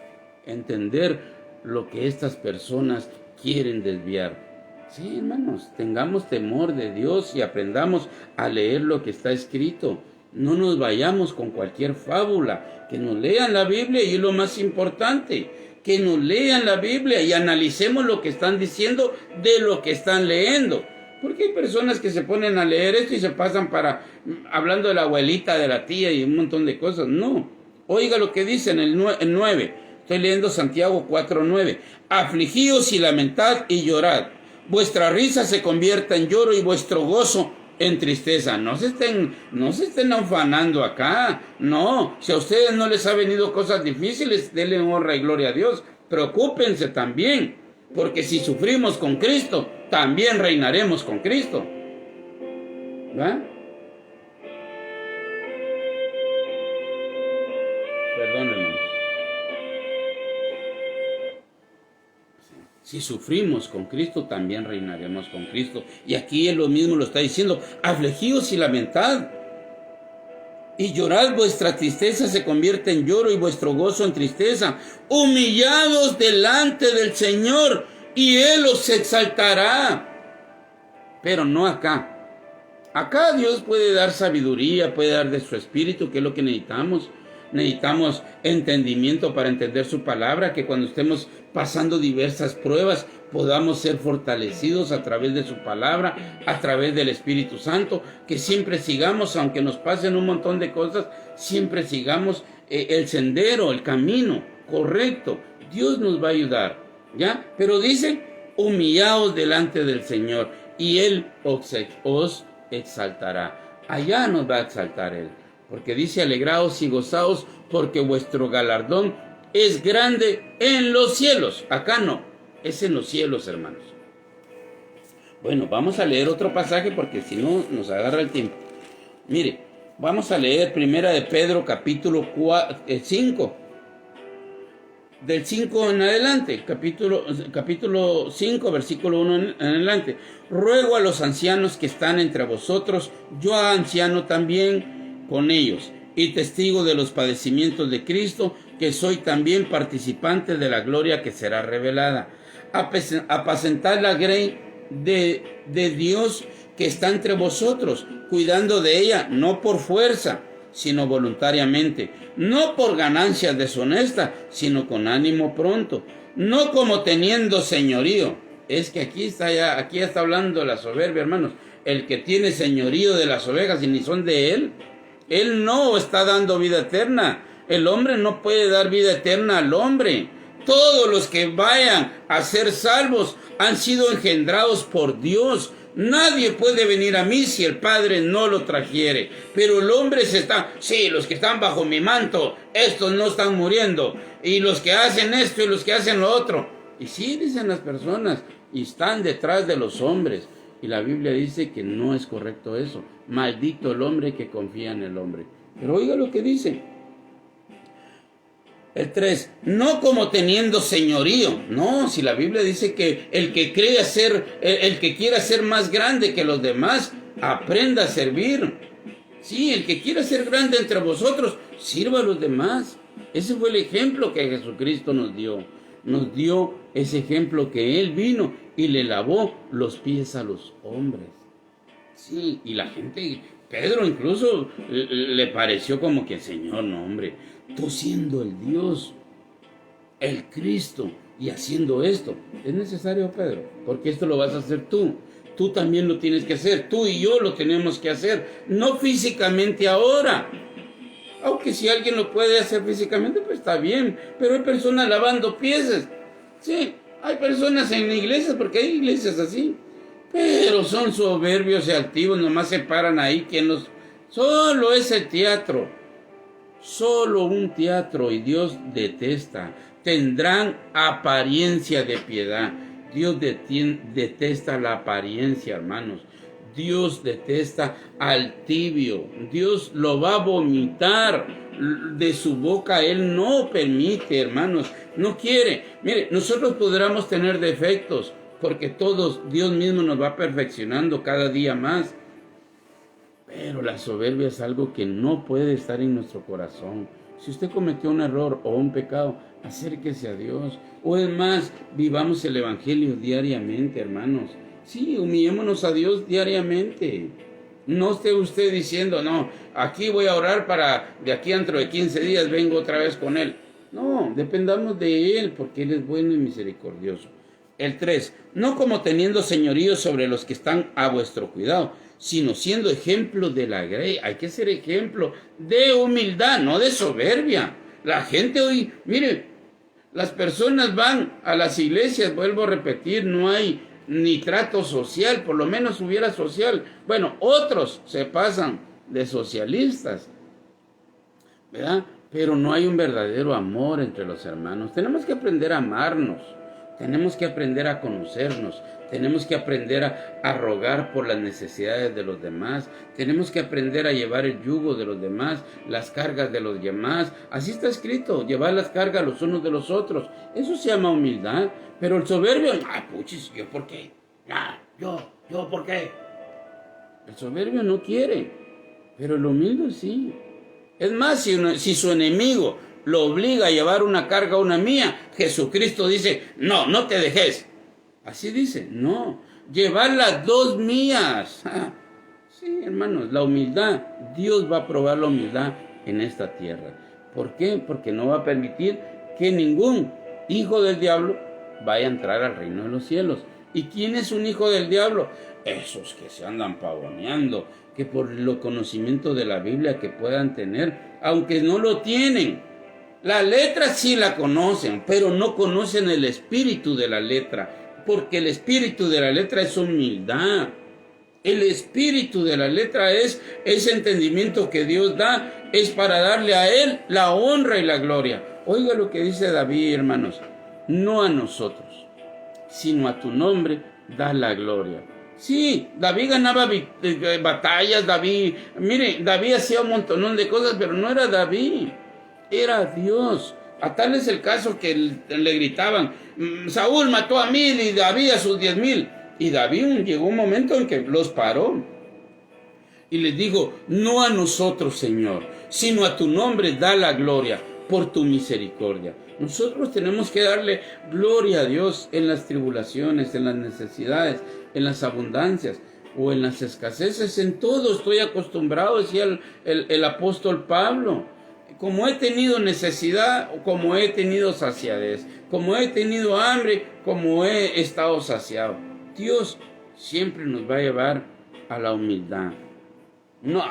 entender lo que estas personas quieren desviar. Sí, hermanos, tengamos temor de Dios y aprendamos a leer lo que está escrito. No nos vayamos con cualquier fábula. Que nos lean la Biblia y es lo más importante. Que nos lean la Biblia y analicemos lo que están diciendo de lo que están leyendo. Porque hay personas que se ponen a leer esto y se pasan hablando de la abuelita, de la tía y un montón de cosas. No, oiga lo que dice en el 9. Estoy leyendo Santiago 4:9. Afligíos y lamentad y llorad. Vuestra risa se convierta en lloro y vuestro gozo en tristeza. No se estén afanando acá. No, si a ustedes no les ha venido cosas difíciles, denle honra y gloria a Dios. Preocúpense también. Porque si sufrimos con Cristo, también reinaremos con Cristo. ¿Va? Perdónenme. Si sufrimos con Cristo, también reinaremos con Cristo. Y aquí es lo mismo, lo está diciendo. Afligíos y lamentad. Y llorad, vuestra tristeza se convierte en lloro y vuestro gozo en tristeza. Humillados delante del Señor y Él os exaltará. Pero no acá. Acá Dios puede dar sabiduría, puede dar de su espíritu, que es lo que necesitamos. Necesitamos entendimiento para entender su palabra, que cuando estemos pasando diversas pruebas podamos ser fortalecidos a través de su palabra, a través del Espíritu Santo, que siempre sigamos, aunque nos pasen un montón de cosas, siempre sigamos el sendero, el camino correcto. Dios nos va a ayudar, ¿ya? Pero dice, humillaos delante del Señor y Él os exaltará. Allá nos va a exaltar Él. Porque dice, alegraos y gozaos, porque vuestro galardón es grande en los cielos. Acá no, es en los cielos, hermanos. Bueno, vamos a leer otro pasaje porque si no nos agarra el tiempo. Mire, vamos a leer primera de Pedro capítulo 5. Del 5 en adelante, capítulo 5, versículo 1 en adelante. Ruego a los ancianos que están entre vosotros, yo anciano también, con ellos, y testigo de los padecimientos de Cristo, que soy también participante de la gloria que será revelada. Apacentad la grey de Dios que está entre vosotros, cuidando de ella, no por fuerza, sino voluntariamente, no por ganancias deshonestas, sino con ánimo pronto, no como teniendo señorío. Es que aquí ya está hablando de la soberbia, hermanos. El que tiene señorío de las ovejas y ni son de él no está dando vida eterna. El hombre no puede dar vida eterna al hombre. Todos los que vayan a ser salvos han sido engendrados por Dios. Nadie puede venir a mí si el Padre no lo trajere. Pero el hombre los que están bajo mi manto, estos no están muriendo. Y los que hacen esto y los que hacen lo otro. Y sí, dicen las personas, y están detrás de los hombres. Y la Biblia dice que no es correcto eso. Maldito el hombre que confía en el hombre. Pero oiga lo que dice. El 3, no como teniendo señorío. No, si la Biblia dice que el que quiera ser más grande que los demás, aprenda a servir. Sí, el que quiera ser grande entre vosotros, sirva a los demás. Ese fue el ejemplo que Jesucristo nos dio. Nos dio ese ejemplo que Él vino y le lavó los pies a los hombres. Sí, y la gente, Pedro incluso le pareció como que, Señor, no hombre, tú siendo el Dios, el Cristo, y haciendo esto, ¿es necesario, Pedro? Porque esto lo vas a hacer tú. Tú también lo tienes que hacer, tú y yo lo tenemos que hacer, no físicamente ahora. Aunque si alguien lo puede hacer físicamente, pues está bien, pero hay personas lavando pies. Sí, hay personas en iglesias, porque hay iglesias así, pero son soberbios y altivos, nomás se paran ahí. Solo es el teatro, solo un teatro, y Dios detesta. Tendrán apariencia de piedad. Dios detesta la apariencia, hermanos. Dios detesta al tibio. Dios lo va a vomitar de su boca. Él no permite, hermanos. No quiere. Mire, nosotros podremos tener defectos, porque Dios mismo nos va perfeccionando cada día más. Pero la soberbia es algo que no puede estar en nuestro corazón. Si usted cometió un error o un pecado, acérquese a Dios. O es más, vivamos el evangelio diariamente, hermanos. Sí, humillémonos a Dios diariamente. No esté usted diciendo, no, aquí voy a orar para de aquí dentro de 15 días vengo otra vez con Él. No, dependamos de Él, porque Él es bueno y misericordioso. El 3, no como teniendo señorío sobre los que están a vuestro cuidado, sino siendo ejemplo de la grey. Hay que ser ejemplo de humildad, no de soberbia. La gente hoy, mire, las personas van a las iglesias, vuelvo a repetir, no hay ni trato social, por lo menos hubiera social. Bueno, otros se pasan de socialistas, ¿verdad? Pero no hay un verdadero amor entre los hermanos. Tenemos que aprender a amarnos, tenemos que aprender a conocernos, tenemos que aprender a rogar por las necesidades de los demás, tenemos que aprender a llevar el yugo de los demás, las cargas de los demás. Así está escrito, llevar las cargas los unos de los otros. Eso se llama humildad. Pero el soberbio, puchis, ¿yo por qué? ¿Yo por qué? El soberbio no quiere, pero el humilde sí. Es más, si su enemigo lo obliga a llevar una carga, una mía, Jesucristo dice, no te dejes. Así dice, no, llevar las dos mías. Sí, hermanos, la humildad, Dios va a probar la humildad en esta tierra. ¿Por qué? Porque no va a permitir que ningún hijo del diablo vaya a entrar al reino de los cielos. ¿Y quién es un hijo del diablo? Esos que se andan pavoneando, que por el conocimiento de la Biblia que puedan tener, aunque no lo tienen. La letra sí la conocen, pero no conocen el espíritu de la letra, porque el espíritu de la letra es humildad. El espíritu de la letra es ese entendimiento que Dios da, es para darle a Él la honra y la gloria. Oiga lo que dice David, hermanos. No a nosotros, sino a tu nombre da la gloria. Sí, David ganaba batallas, David hacía un montonón de cosas, pero no era David, era Dios. A tal es el caso que le gritaban, Saúl mató a 1000 y David a sus 10,000. Y David llegó un momento en que los paró y les dijo, no a nosotros, Señor, sino a tu nombre da la gloria. por tu misericordia. Nosotros tenemos que darle gloria a Dios en las tribulaciones, en las necesidades, en las abundancias o en las escaseces. En todo estoy acostumbrado, decía el apóstol Pablo. Como he tenido necesidad, como he tenido saciadez, como he tenido hambre, como he estado saciado. Dios siempre nos va a llevar a la humildad. No,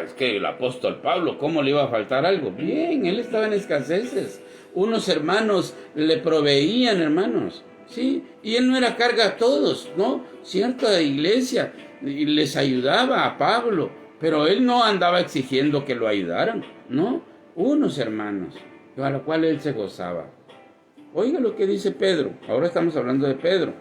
es que el apóstol Pablo, ¿cómo le iba a faltar algo? Bien, él estaba en escaseces. Unos hermanos le proveían, hermanos, ¿sí? Y él no era carga a todos, ¿no? Cierta iglesia les ayudaba a Pablo, pero él no andaba exigiendo que lo ayudaran, ¿no? Unos hermanos, a los cuales él se gozaba. Oiga lo que dice Pedro, ahora estamos hablando de Pedro.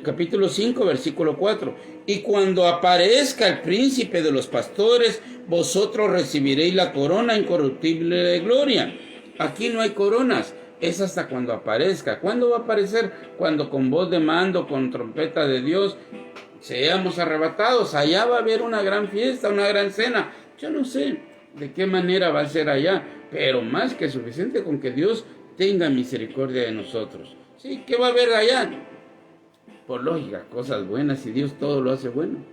Capítulo 5, versículo 4. Y cuando aparezca el príncipe de los pastores, vosotros recibiréis la corona incorruptible de gloria. Aquí no hay coronas, es hasta cuando aparezca. ¿Cuándo va a aparecer? Cuando con voz de mando, con trompeta de Dios, seamos arrebatados. Allá va a haber una gran fiesta, una gran cena. Yo no sé de qué manera va a ser allá, pero más que suficiente con que Dios tenga misericordia de nosotros. Sí, ¿qué va a haber allá? Por lógica, cosas buenas, y Dios todo lo hace bueno.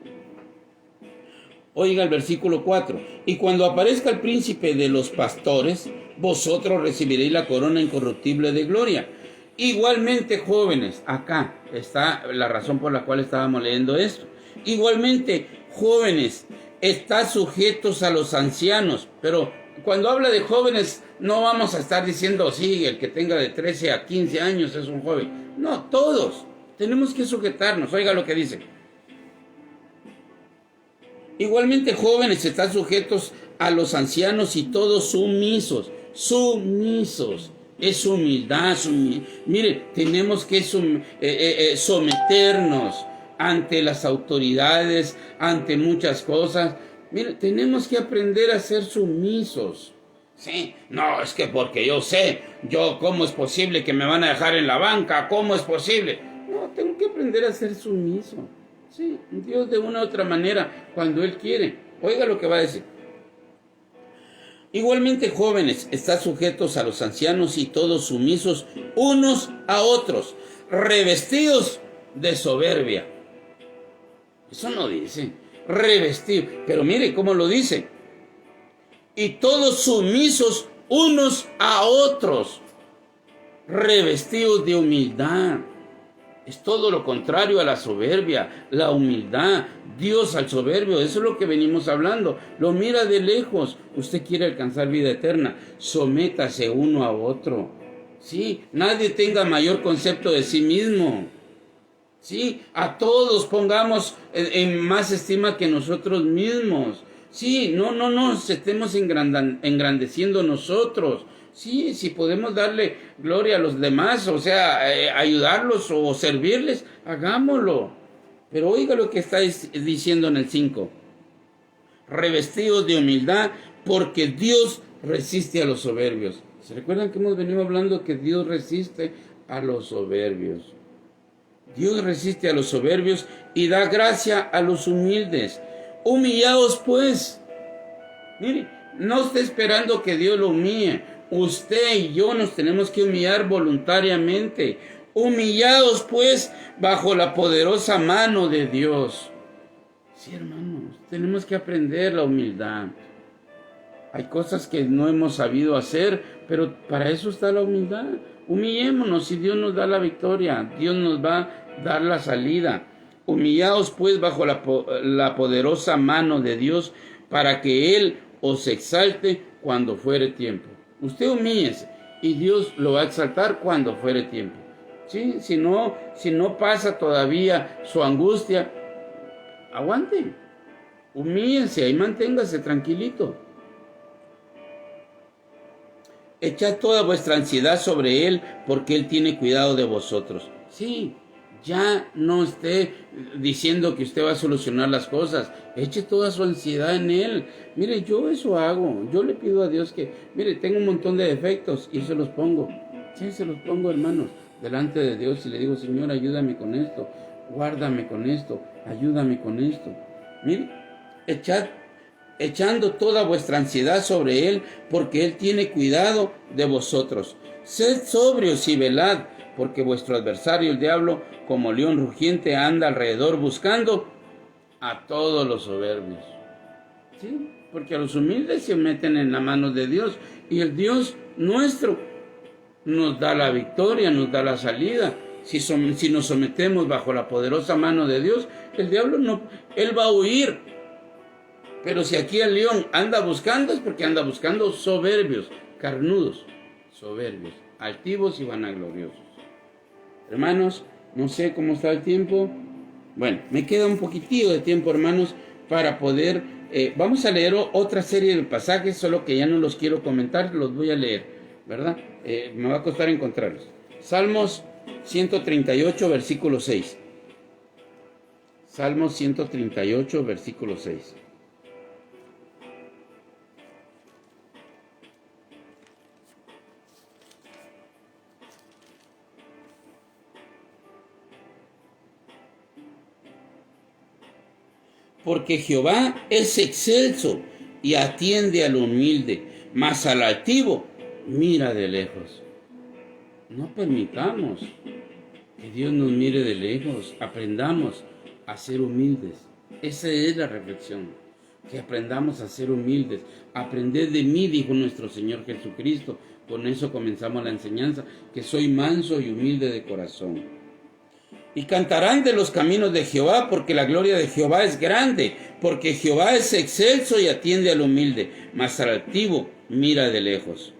Oiga el versículo 4. Y cuando aparezca el príncipe de los pastores, vosotros recibiréis la corona incorruptible de gloria. Igualmente, jóvenes, acá está la razón por la cual estábamos leyendo esto. Igualmente, jóvenes, estad sujetos a los ancianos. Pero cuando habla de jóvenes, no vamos a estar diciendo, sí, el que tenga de 13 a 15 años es un joven. No, todos tenemos que sujetarnos. Oiga lo que dice. Igualmente, jóvenes, están sujetos a los ancianos y todos sumisos. Sumisos. Es humildad. Mire, tenemos que someternos ante las autoridades, ante muchas cosas. Mire, tenemos que aprender a ser sumisos. Sí, no, es que porque yo sé, ¿cómo es posible que me van a dejar en la banca? ¿Cómo es posible? No, tengo que aprender a ser sumiso. Sí, Dios de una u otra manera, cuando Él quiere. Oiga lo que va a decir. Igualmente, jóvenes, estad sujetos a los ancianos y todos sumisos unos a otros, revestidos de soberbia. Eso no dice revestido, pero mire cómo lo dice. Y todos sumisos unos a otros, revestidos de humildad. Es todo lo contrario a la soberbia, la humildad. Dios al soberbio, eso es lo que venimos hablando. Lo mira de lejos. Usted quiere alcanzar vida eterna, sométase uno a otro. Sí, nadie tenga mayor concepto de sí mismo. Sí, a todos pongamos en más estima que nosotros mismos. Sí, no nos estemos engrandeciendo nosotros. Sí, si podemos darle gloria a los demás, o sea, ayudarlos o servirles, hagámoslo. Pero oiga lo que está diciendo en el 5. Revestidos de humildad, porque Dios resiste a los soberbios. ¿Se recuerdan que hemos venido hablando que Dios resiste a los soberbios? Dios resiste a los soberbios y da gracia a los humildes. Humillaos pues. Mire, no esté esperando que Dios lo humille. Usted y yo nos tenemos que humillar voluntariamente. Humillaos pues bajo la poderosa mano de Dios. Sí, hermanos, tenemos que aprender la humildad. Hay cosas que no hemos sabido hacer, pero para eso está la humildad. Humillémonos y Dios nos da la victoria. Dios nos va a dar la salida. Humillaos pues bajo la poderosa mano de Dios, para que Él os exalte cuando fuere tiempo. Usted humíllese y Dios lo va a exaltar cuando fuere tiempo. ¿Sí? Si no pasa todavía su angustia, aguante. Humíllense y manténgase tranquilito. Echad toda vuestra ansiedad sobre Él, porque Él tiene cuidado de vosotros. Sí, ya no esté diciendo que usted va a solucionar las cosas. Eche toda su ansiedad en Él. Mire, yo eso hago. Yo le pido a Dios que, mire, tengo un montón de defectos y se los pongo. Sí, se los pongo, hermanos, delante de Dios y le digo, Señor, ayúdame con esto, guárdame con esto, ayúdame con esto. Mire, echad echando toda vuestra ansiedad sobre Él, porque Él tiene cuidado de vosotros. Sed sobrios y velad, porque vuestro adversario, el diablo, como león rugiente, anda alrededor buscando a todos los soberbios. ¿Sí? Porque a los humildes se meten en la mano de Dios, y el Dios nuestro nos da la victoria, nos da la salida. Si nos sometemos bajo la poderosa mano de Dios, el diablo no, él va a huir. Pero si aquí el león anda buscando, es porque anda buscando soberbios, carnudos, soberbios, altivos y vanagloriosos. Hermanos, no sé cómo está el tiempo. Bueno, me queda un poquitillo de tiempo, hermanos, para poder... vamos a leer otra serie de pasajes, solo que ya no los quiero comentar, los voy a leer, ¿verdad? Me va a costar encontrarlos. Salmos 138, versículo 6. Salmos 138, versículo 6. Porque Jehová es excelso y atiende al humilde, mas al altivo mira de lejos. No permitamos que Dios nos mire de lejos. Aprendamos a ser humildes. Esa es la reflexión. Que aprendamos a ser humildes. Aprended de mí, dijo nuestro Señor Jesucristo. Con eso comenzamos la enseñanza. Que soy manso y humilde de corazón. Y cantarán de los caminos de Jehová, porque la gloria de Jehová es grande, porque Jehová es excelso y atiende al humilde, mas al altivo mira de lejos.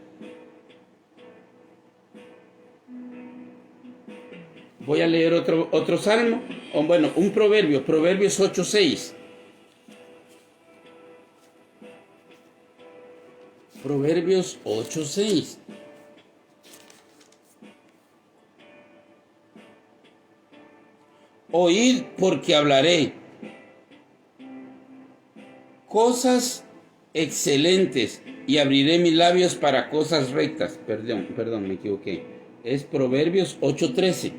Voy a leer otro salmo, o bueno, un proverbio, Proverbios 8:6. Proverbios 8:6. Oíd porque hablaré cosas excelentes y abriré mis labios para cosas rectas. Perdón, me equivoqué. Es Proverbios 8:13.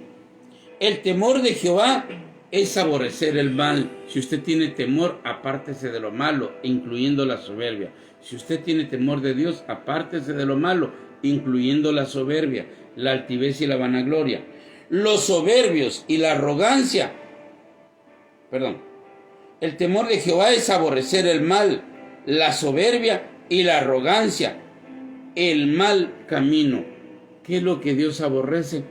El temor de Jehová es aborrecer el mal. Si usted tiene temor, apártese de lo malo, incluyendo la soberbia. Si usted tiene temor de Dios, apártese de lo malo, incluyendo la soberbia, la altivez y la vanagloria. Los soberbios y la arrogancia, el temor de Jehová es aborrecer el mal, la soberbia y la arrogancia, el mal camino. ¿Qué es lo que Dios aborrece?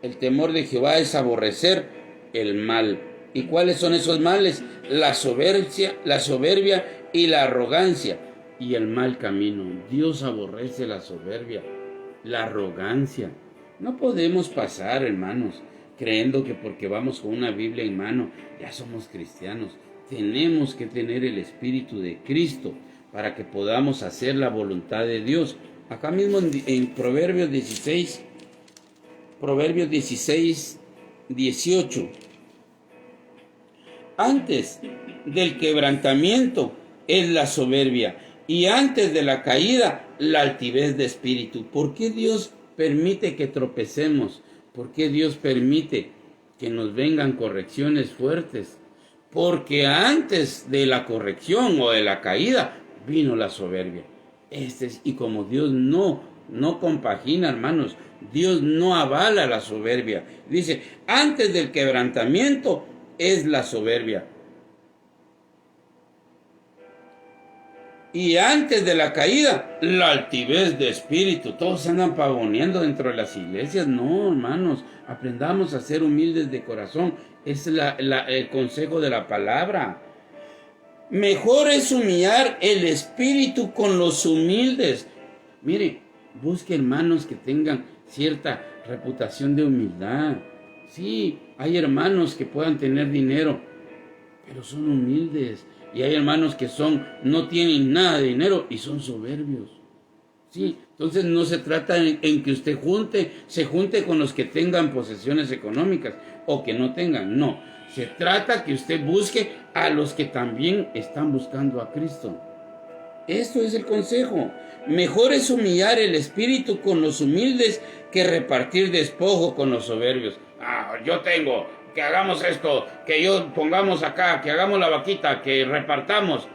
El temor de Jehová es aborrecer el mal. ¿Y cuáles son esos males? La soberbia y la arrogancia y el mal camino. Dios aborrece la soberbia, la arrogancia. No podemos pasar, hermanos, creyendo que porque vamos con una Biblia en mano ya somos cristianos. Tenemos que tener el Espíritu de Cristo para que podamos hacer la voluntad de Dios. Acá mismo en Proverbios 16, 18. Antes del quebrantamiento es la soberbia, y antes de la caída la altivez de espíritu. ¿Por qué Dios permite que tropecemos? ¿Por qué Dios permite que nos vengan correcciones fuertes? Porque antes de la corrección o de la caída vino la soberbia. Y como Dios no compagina, hermanos, Dios no avala la soberbia. Dice, antes del quebrantamiento es la soberbia. Y antes de la caída, la altivez de espíritu. Todos andan pavoneando dentro de las iglesias. No, hermanos, aprendamos a ser humildes de corazón. Es el consejo de la palabra. Mejor es humillar el espíritu con los humildes. Mire, busque hermanos que tengan cierta reputación de humildad. Sí, hay hermanos que puedan tener dinero, pero son humildes. Y hay hermanos que no tienen nada de dinero y son soberbios. Sí, entonces no se trata en que usted se junte con los que tengan posesiones económicas o que no tengan. No, se trata que usted busque a los que también están buscando a Cristo. Esto es el consejo. Mejor es humillar el espíritu con los humildes que repartir despojo con los soberbios. Yo tengo, que hagamos esto, que yo pongamos acá, que hagamos la vaquita, que repartamos.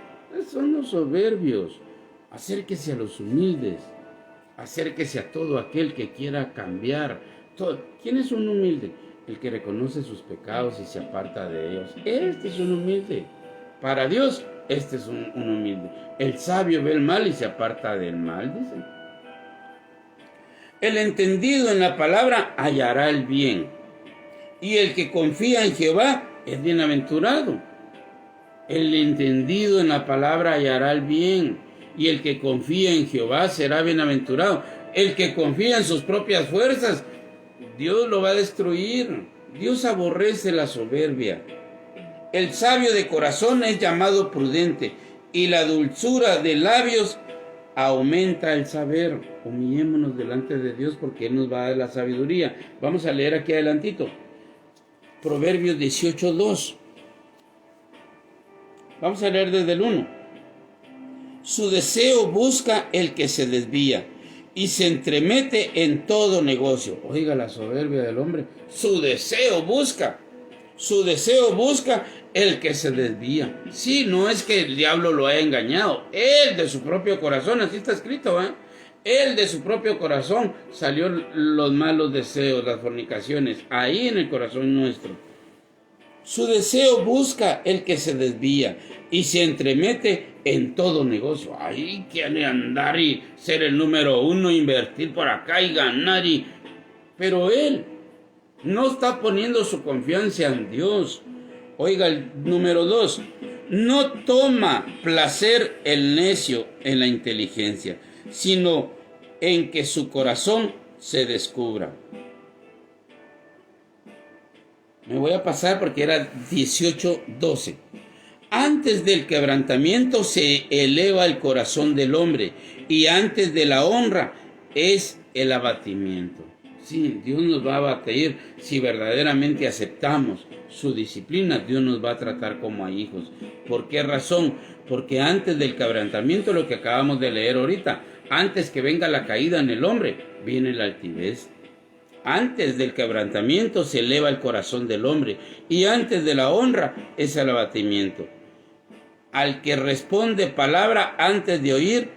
Son los soberbios. Acérquese a los humildes. Acérquese a todo aquel que quiera cambiar. ¿Quién es un humilde? El que reconoce sus pecados y se aparta de ellos. Este es un humilde. Para Dios, este es un humilde. El sabio ve el mal y se aparta del mal, dice. El entendido en la palabra hallará el bien. Y el que confía en Jehová es bienaventurado. El entendido en la palabra hallará el bien. Y el que confía en Jehová será bienaventurado. El que confía en sus propias fuerzas, Dios lo va a destruir. Dios aborrece la soberbia. El sabio de corazón es llamado prudente, y la dulzura de labios aumenta el saber. Humillémonos delante de Dios porque Él nos va a dar la sabiduría. Vamos a leer aquí adelantito. Proverbios 18:2. Vamos a leer desde el 1. Su deseo busca el que se desvía y se entremete en todo negocio. Oiga la soberbia del hombre. Su deseo busca el que se desvía. Sí, no es que el diablo lo haya engañado. Él de su propio corazón, así está escrito, ¿eh? Él de su propio corazón salió los malos deseos, las fornicaciones, ahí en el corazón nuestro. Su deseo busca el que se desvía y se entremete en todo negocio. Ahí quiere andar y ser el número uno, invertir por acá y ganar. Pero él no está poniendo su confianza en Dios. Oiga, el número 2. No toma placer el necio en la inteligencia, sino en que su corazón se descubra. Me voy a pasar porque era 18:12. Antes del quebrantamiento se eleva el corazón del hombre, y antes de la honra es el abatimiento. Sí, Dios nos va a abatir si verdaderamente aceptamos su disciplina. Dios nos va a tratar como a hijos. ¿Por qué razón? Porque antes del quebrantamiento, lo que acabamos de leer ahorita, antes que venga la caída en el hombre, viene la altivez. Antes del quebrantamiento se eleva el corazón del hombre, y antes de la honra es el abatimiento. Al que responde palabra antes de oír,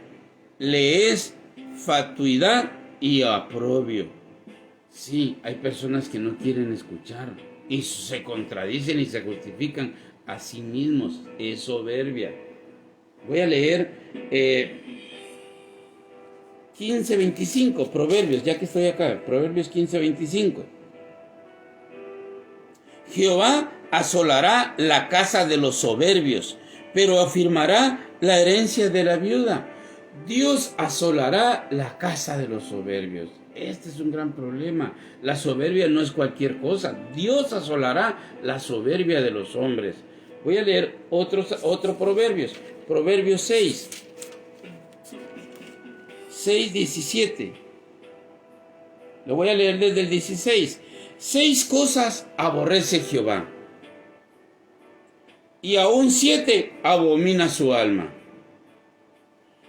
le es fatuidad y aprobio. Sí, hay personas que no quieren escuchar y se contradicen y se justifican a sí mismos. Es soberbia. Voy a leer 15:25, Proverbios, ya que estoy acá, Proverbios 15:25. Jehová asolará la casa de los soberbios, pero afirmará la herencia de la viuda. Dios asolará la casa de los soberbios. Este es un gran problema. La soberbia no es cualquier cosa. Dios asolará la soberbia de los hombres. Voy a leer otro Proverbios. Proverbios 6:17. Lo voy a leer desde el 16. 6 cosas aborrece Jehová, y aún 7 abomina su alma.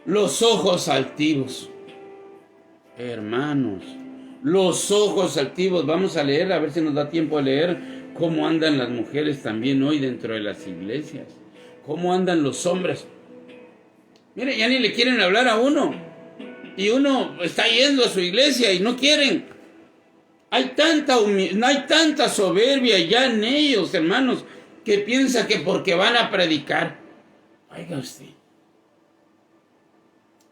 Los ojos altivos. Hermanos, los ojos altivos. Vamos a leer, a ver si nos da tiempo de leer cómo andan las mujeres también hoy dentro de las iglesias. Cómo andan los hombres. Mire, ya ni le quieren hablar a uno. Y uno está yendo a su iglesia y no quieren. Hay tanta soberbia ya en ellos, hermanos, que piensa que porque van a predicar. Oiga usted.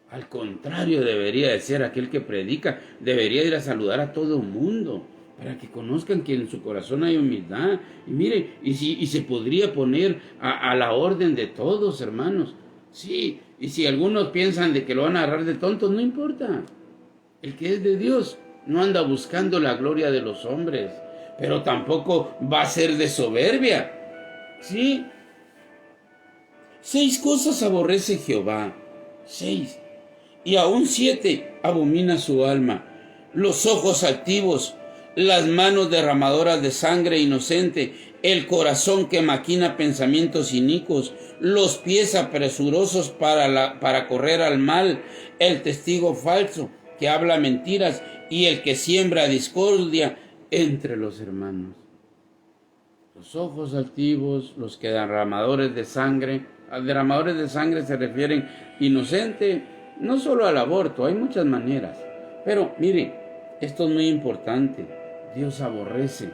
Al contrario, debería de ser aquel que predica, debería ir a saludar a todo el mundo, para que conozcan que en su corazón hay humildad. Y mire, y se podría poner a la orden de todos, hermanos. Sí, y si algunos piensan de que lo van a agarrar de tontos, no importa. El que es de Dios no anda buscando la gloria de los hombres, pero tampoco va a ser de soberbia. Sí. 6 cosas aborrece Jehová. 6. Y aún 7 abomina su alma: los ojos altivos, las manos derramadoras de sangre inocente, el corazón que maquina pensamientos inicuos, los pies apresurosos para correr al mal, el testigo falso que habla mentiras y el que siembra discordia entre los hermanos. Los ojos altivos, los que derramadores de sangre, A derramadores de sangre se refieren inocente, no solo al aborto, hay muchas maneras. Pero mire, esto es muy importante. Dios aborrece.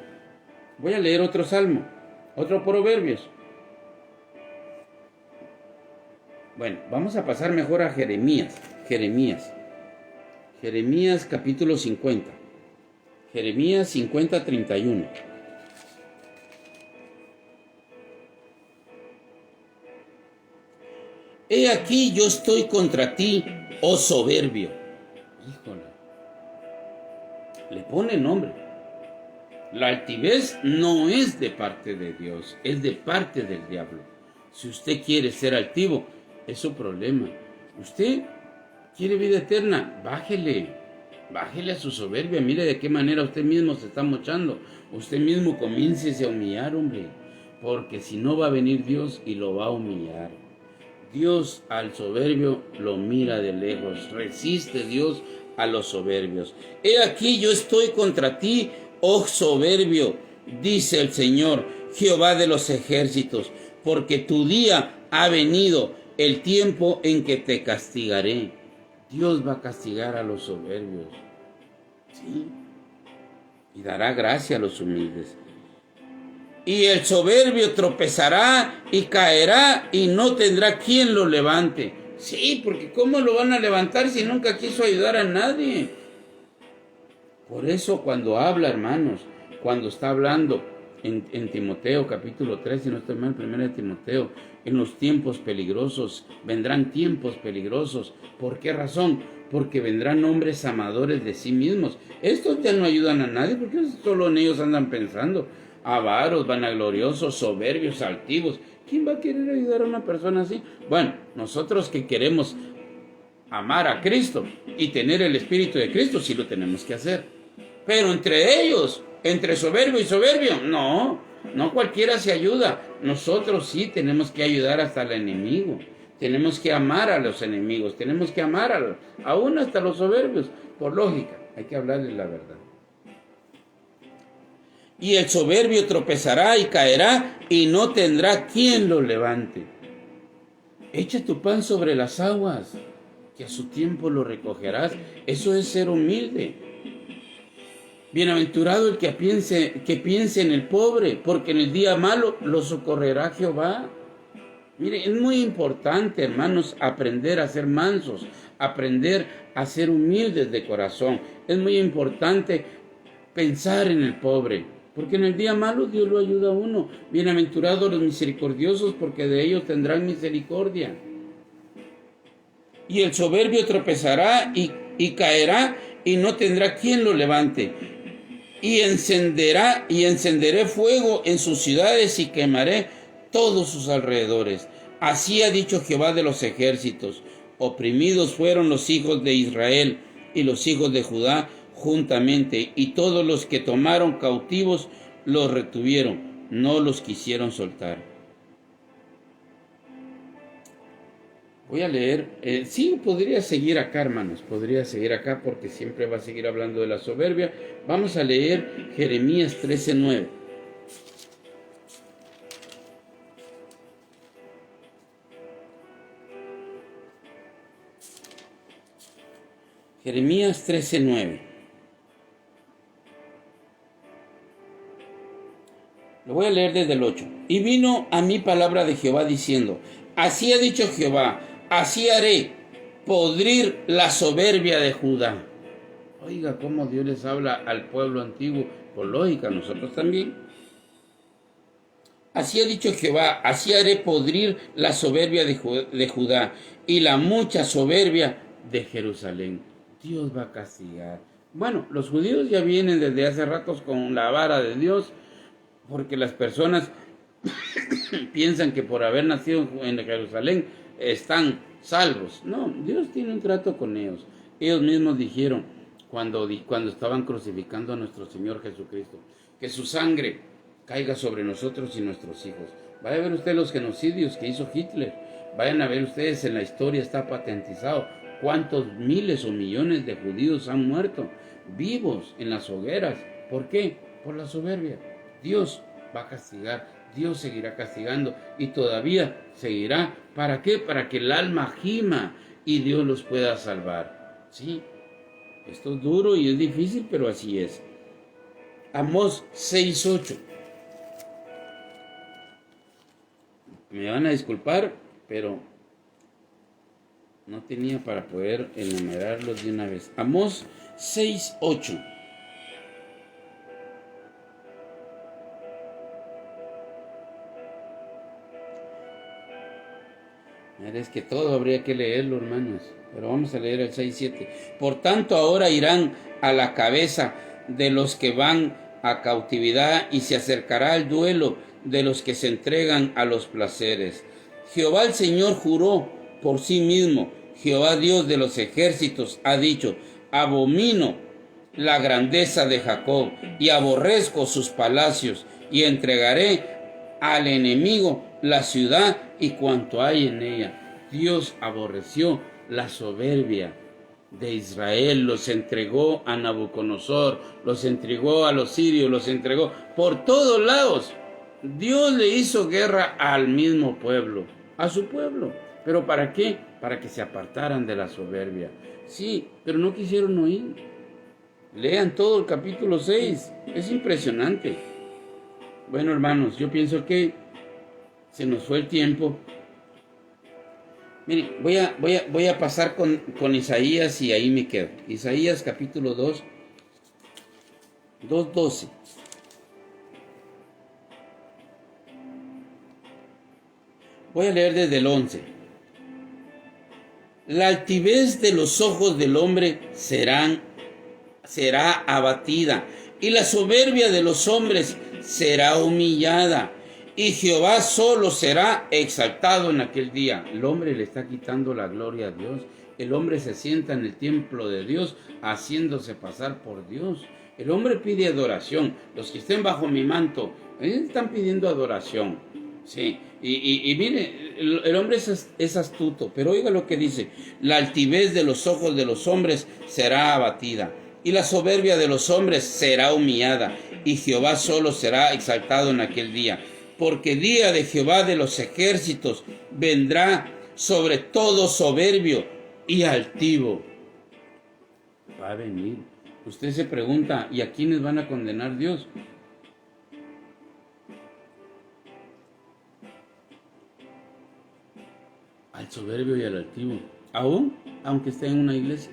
Voy a leer otro salmo, otro Proverbios. Bueno, vamos a pasar mejor a Jeremías. Jeremías capítulo 50. Jeremías 50, 31. He aquí yo estoy contra ti, oh soberbio. Híjole. Le pone nombre. La altivez no es de parte de Dios, es de parte del diablo. Si usted quiere ser altivo, es su problema. Usted quiere vida eterna, bájele a su soberbia. Mire de qué manera usted mismo se está mochando. Usted mismo comiéncese a humillar, hombre, porque si no va a venir Dios y lo va a humillar. Dios al soberbio lo mira de lejos, resiste Dios a los soberbios. He aquí yo estoy contra ti, oh soberbio, dice el Señor, Jehová de los ejércitos, porque tu día ha venido, el tiempo en que te castigaré. Dios va a castigar a los soberbios, ¿sí? Y dará gracia a los humildes. Y el soberbio tropezará y caerá y no tendrá quien lo levante. Sí, porque ¿cómo lo van a levantar si nunca quiso ayudar a nadie? Por eso cuando habla, hermanos, cuando está hablando en Timoteo capítulo 3, si no estoy mal, 1 Timoteo, en los tiempos peligrosos, vendrán tiempos peligrosos. ¿Por qué razón? Porque vendrán hombres amadores de sí mismos. Estos ya no ayudan a nadie porque solo en ellos andan pensando. Avaros, vanagloriosos, soberbios, altivos. ¿Quién va a querer ayudar a una persona así? Bueno, nosotros que queremos amar a Cristo y tener el Espíritu de Cristo, sí lo tenemos que hacer. Pero entre ellos, entre soberbio y soberbio, no cualquiera se ayuda. Nosotros sí tenemos que ayudar hasta al enemigo. Tenemos que amar a los enemigos, tenemos que amar aún hasta los soberbios. Por lógica, hay que hablarles la verdad. Y el soberbio tropezará y caerá y no tendrá quien lo levante. Echa tu pan sobre las aguas, que a su tiempo lo recogerás. Eso es ser humilde. Bienaventurado el que piense en el pobre, porque en el día malo lo socorrerá Jehová. Mire, es muy importante, hermanos, aprender a ser mansos, aprender a ser humildes de corazón. Es muy importante pensar en el pobre, porque en el día malo Dios lo ayuda a uno. Bienaventurados los misericordiosos, porque de ellos tendrán misericordia. Y el soberbio tropezará y caerá y no tendrá quien lo levante. Y encenderé fuego en sus ciudades y quemaré todos sus alrededores. Así ha dicho Jehová de los ejércitos. Oprimidos fueron los hijos de Israel y los hijos de Judá juntamente, y todos los que tomaron cautivos los retuvieron, no los quisieron soltar. Voy a leer, sí, podría seguir acá, hermanos, podría seguir acá porque siempre va a seguir hablando de la soberbia. Vamos a leer Jeremías 13:9. Jeremías 13:9. Lo voy a leer desde el 8. Y vino a mí palabra de Jehová diciendo, así ha dicho Jehová, así haré podrir la soberbia de Judá. Oiga, cómo Dios les habla al pueblo antiguo, por lógica, nosotros también. Así ha dicho Jehová, así haré podrir la soberbia de Judá y la mucha soberbia de Jerusalén. Dios va a castigar. Bueno, los judíos ya vienen desde hace ratos con la vara de Dios, porque las personas piensan que por haber nacido en Jerusalén están salvos. No, Dios tiene un trato con ellos. Ellos mismos dijeron cuando estaban crucificando a nuestro Señor Jesucristo, que su sangre caiga sobre nosotros y nuestros hijos. Vayan a ver ustedes los genocidios que hizo Hitler. Vayan a ver ustedes, en la historia está patentizado cuántos miles o millones de judíos han muerto vivos en las hogueras. ¿Por qué? Por la soberbia. Dios va a castigar Dios seguirá castigando y todavía seguirá. ¿Para qué? Para que el alma gima y Dios los pueda salvar. Sí, esto es duro y es difícil, pero así es. Amós 6:8. Me van a disculpar, pero no tenía para poder enumerarlos de una vez. Amós 6:8. Es que todo habría que leerlo, hermanos, pero vamos a leer el 6:7. Por tanto, ahora irán a la cabeza de los que van a cautividad y se acercará el duelo de los que se entregan a los placeres. Jehová el Señor juró por sí mismo, Jehová Dios de los ejércitos ha dicho: abomino la grandeza de Jacob y aborrezco sus palacios, y entregaré al enemigo la ciudad y cuanto hay en ella. Dios aborreció la soberbia de Israel, los entregó a Nabucodonosor, los entregó a los sirios, los entregó por todos lados. Dios le hizo guerra al mismo pueblo, a su pueblo. ¿Pero para qué? Para que se apartaran de la soberbia. Sí, pero no quisieron oír. Lean todo el capítulo 6, es impresionante. Bueno, hermanos, yo pienso que se nos fue el tiempo. Miren, voy a pasar con Isaías y ahí me quedo. Isaías capítulo 2, 2:12. Voy a leer desde el 11. La altivez de los ojos del hombre será abatida, y la soberbia de los hombres será humillada, y Jehová solo será exaltado en aquel día. El hombre le está quitando la gloria a Dios. El hombre se sienta en el templo de Dios haciéndose pasar por Dios. El hombre pide adoración. Los que estén bajo mi manto están pidiendo adoración. Sí, y mire, el hombre es astuto, pero oiga lo que dice: la altivez de los ojos de los hombres será abatida, y la soberbia de los hombres será humillada, y Jehová solo será exaltado en aquel día. Porque día de Jehová de los ejércitos vendrá sobre todo soberbio y altivo. Va a venir. Usted se pregunta, ¿y a quiénes van a condenar Dios? Al soberbio y al altivo, aunque esté en una iglesia.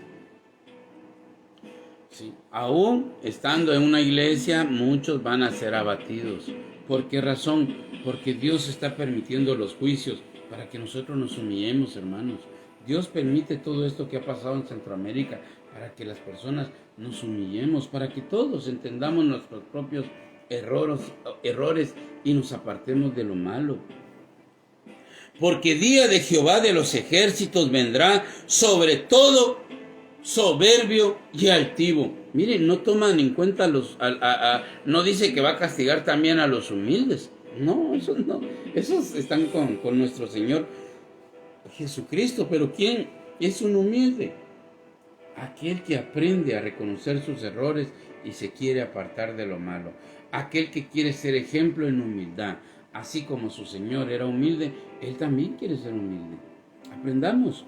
Sí, aún estando en una iglesia, muchos van a ser abatidos. ¿Por qué razón? Porque Dios está permitiendo los juicios para que nosotros nos humillemos, hermanos. Dios permite todo esto que ha pasado en Centroamérica para que las personas nos humillemos, para que todos entendamos nuestros propios errores y nos apartemos de lo malo. Porque día de Jehová de los ejércitos vendrá sobre todo soberbio y altivo. Miren, no toman en cuenta no dice que va a castigar también a los humildes. No, esos están con nuestro Señor Jesucristo. Pero ¿quién es un humilde? Aquel que aprende a reconocer sus errores y se quiere apartar de lo malo. Aquel que quiere ser ejemplo en humildad. Así como su Señor era humilde, Él también quiere ser humilde. Aprendamos.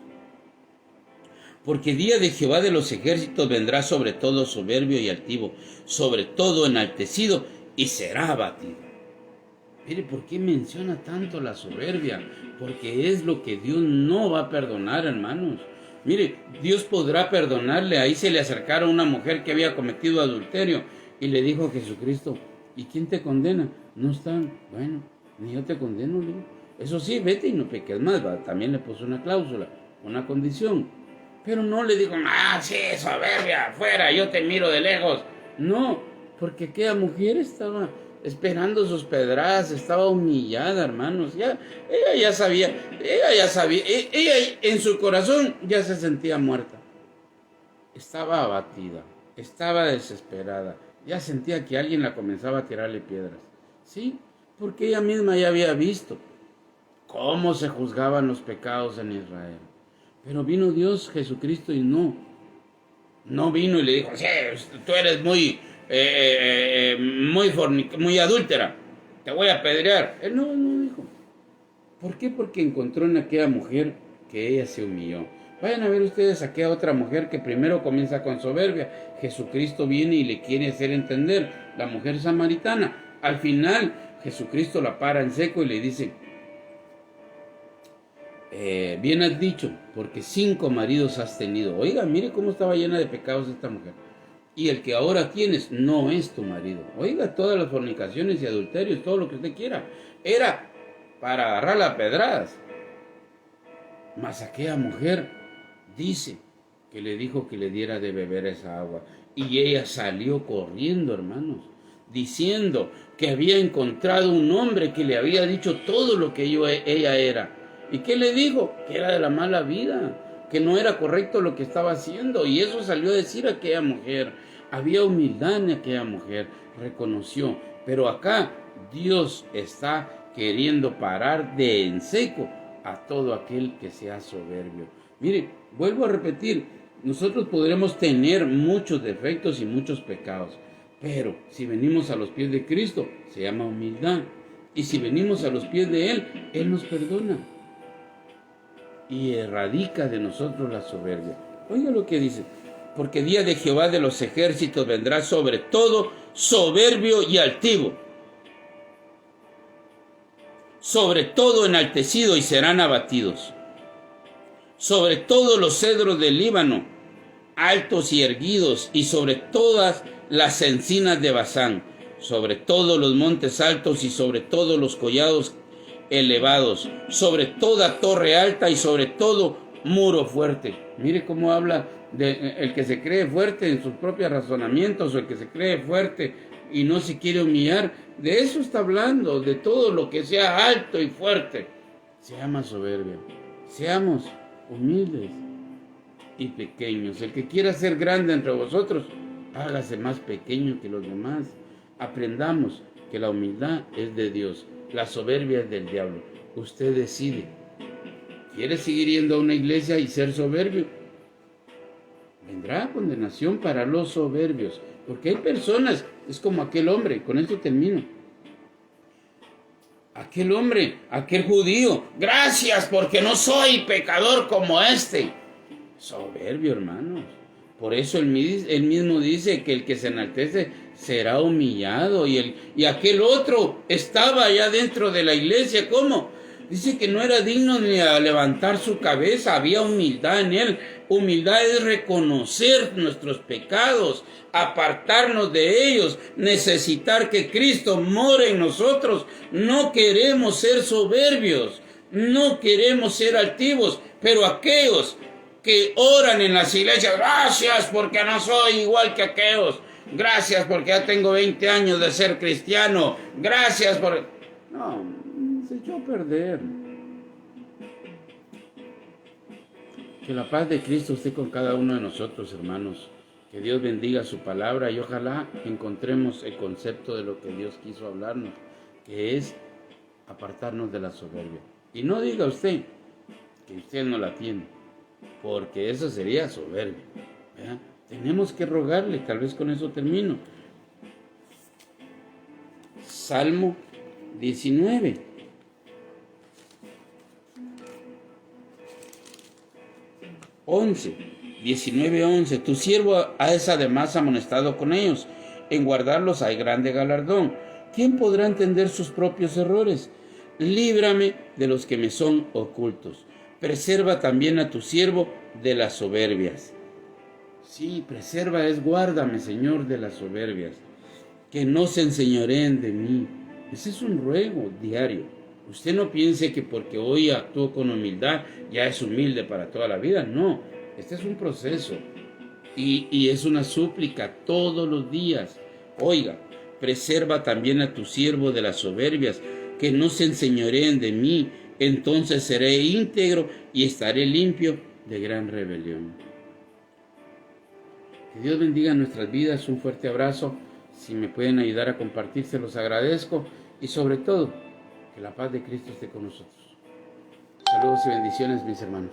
Porque día de Jehová de los ejércitos vendrá sobre todo soberbio y altivo, sobre todo enaltecido, y será abatido. Mire, ¿por qué menciona tanto la soberbia? Porque es lo que Dios no va a perdonar, hermanos. Mire, Dios podrá perdonarle. Ahí se le acercaron a una mujer que había cometido adulterio y le dijo a Jesucristo: ¿y quién te condena? No están. Bueno, ni yo te condeno, le digo. Eso sí, vete y no peques más. ¿Va? También le puso una cláusula, una condición. Pero no le digo: sí, soberbia, fuera, yo te miro de lejos. No, porque aquella mujer estaba esperando sus pedradas, estaba humillada, hermanos. Ella ya sabía, ella en su corazón ya se sentía muerta. Estaba abatida, estaba desesperada, ya sentía que alguien la comenzaba a tirarle piedras. Sí, porque ella misma ya había visto cómo se juzgaban los pecados en Israel. Pero vino Dios Jesucristo y no vino y le dijo: sí, tú eres muy adúltera. te voy a apedrear. Él no dijo. ¿Por qué? Porque encontró en aquella mujer que ella se humilló. Vayan a ver ustedes a aquella otra mujer que primero comienza con soberbia. Jesucristo viene y le quiere hacer entender, la mujer samaritana. Al final, Jesucristo la para en seco y le dice, bien has dicho, porque 5 maridos has tenido. Oiga, mire cómo estaba llena de pecados esta mujer. Y el que ahora tienes no es tu marido. Oiga, todas las fornicaciones y adulterios, todo lo que usted quiera, era para agarrarla a pedradas. Mas aquella mujer dice que le dijo que le diera de beber esa agua. Y ella salió corriendo, hermanos, diciendo que había encontrado un hombre que le había dicho todo lo que ella era. ¿Y qué le dijo? Que era de la mala vida, que no era correcto lo que estaba haciendo. Y eso salió a decir aquella mujer. Había humildad en aquella mujer, reconoció. Pero acá Dios está queriendo parar de en seco a todo aquel que sea soberbio. Mire, vuelvo a repetir, nosotros podremos tener muchos defectos y muchos pecados, pero si venimos a los pies de Cristo, se llama humildad. Y si venimos a los pies de Él nos perdona y erradica de nosotros la soberbia. Oiga lo que dice, porque día de Jehová de los ejércitos vendrá sobre todo soberbio y altivo, sobre todo enaltecido y serán abatidos, sobre todos los cedros del Líbano, altos y erguidos, y sobre todas las encinas de Basán, sobre todos los montes altos y sobre todos los collados elevados, sobre toda torre alta y sobre todo muro fuerte. Mire cómo habla de el que se cree fuerte en sus propios razonamientos, o el que se cree fuerte y no se quiere humillar. De eso está hablando, de todo lo que sea alto y fuerte. Se llama soberbia. Seamos humildes y pequeños. El que quiera ser grande entre vosotros, hágase más pequeño que los demás. Aprendamos que la humildad es de Dios, la soberbia es del diablo. Usted decide. ¿Quiere seguir yendo a una iglesia y ser soberbio? Vendrá condenación para los soberbios. Porque hay personas, es como aquel hombre, con esto termino. Aquel hombre, aquel judío, gracias porque no soy pecador como este. Soberbio, hermanos. Por eso él mismo dice que el que se enaltece será humillado. Y aquel otro estaba allá dentro de la iglesia. ¿Cómo? Dice que no era digno ni a levantar su cabeza. Había humildad en él. Humildad es reconocer nuestros pecados, apartarnos de ellos, necesitar que Cristo more en nosotros. No queremos ser soberbios, no queremos ser altivos, pero aquellos que oran en las iglesias, gracias porque no soy igual que aquellos, gracias porque ya tengo 20 años de ser cristiano, gracias por... No, se echó a perder. Que la paz de Cristo esté con cada uno de nosotros, hermanos. Que Dios bendiga su palabra y ojalá encontremos el concepto de lo que Dios quiso hablarnos, que es apartarnos de la soberbia. Y no diga usted que usted no la tiene, porque eso sería soberbia. ¿Verdad? Tenemos que rogarle, tal vez con eso termino. Salmo 19. Once, 19:11. Tu siervo has además amonestado con ellos. En guardarlos hay grande galardón. ¿Quién podrá entender sus propios errores? Líbrame de los que me son ocultos. Preserva también a tu siervo de las soberbias. Sí, preserva es guárdame, Señor, de las soberbias. Que no se enseñoreen de mí. Ese es un ruego diario. Usted no piense que porque hoy actúo con humildad ya es humilde para toda la vida. No, este es un proceso y es una súplica todos los días. Oiga, preserva también a tu siervo de las soberbias, que no se enseñoreen de mí. Entonces seré íntegro y estaré limpio de gran rebelión. Que Dios bendiga nuestras vidas. Un fuerte abrazo. Si me pueden ayudar a compartir, se los agradezco. Y sobre todo, que la paz de Cristo esté con nosotros. Saludos y bendiciones, mis hermanos.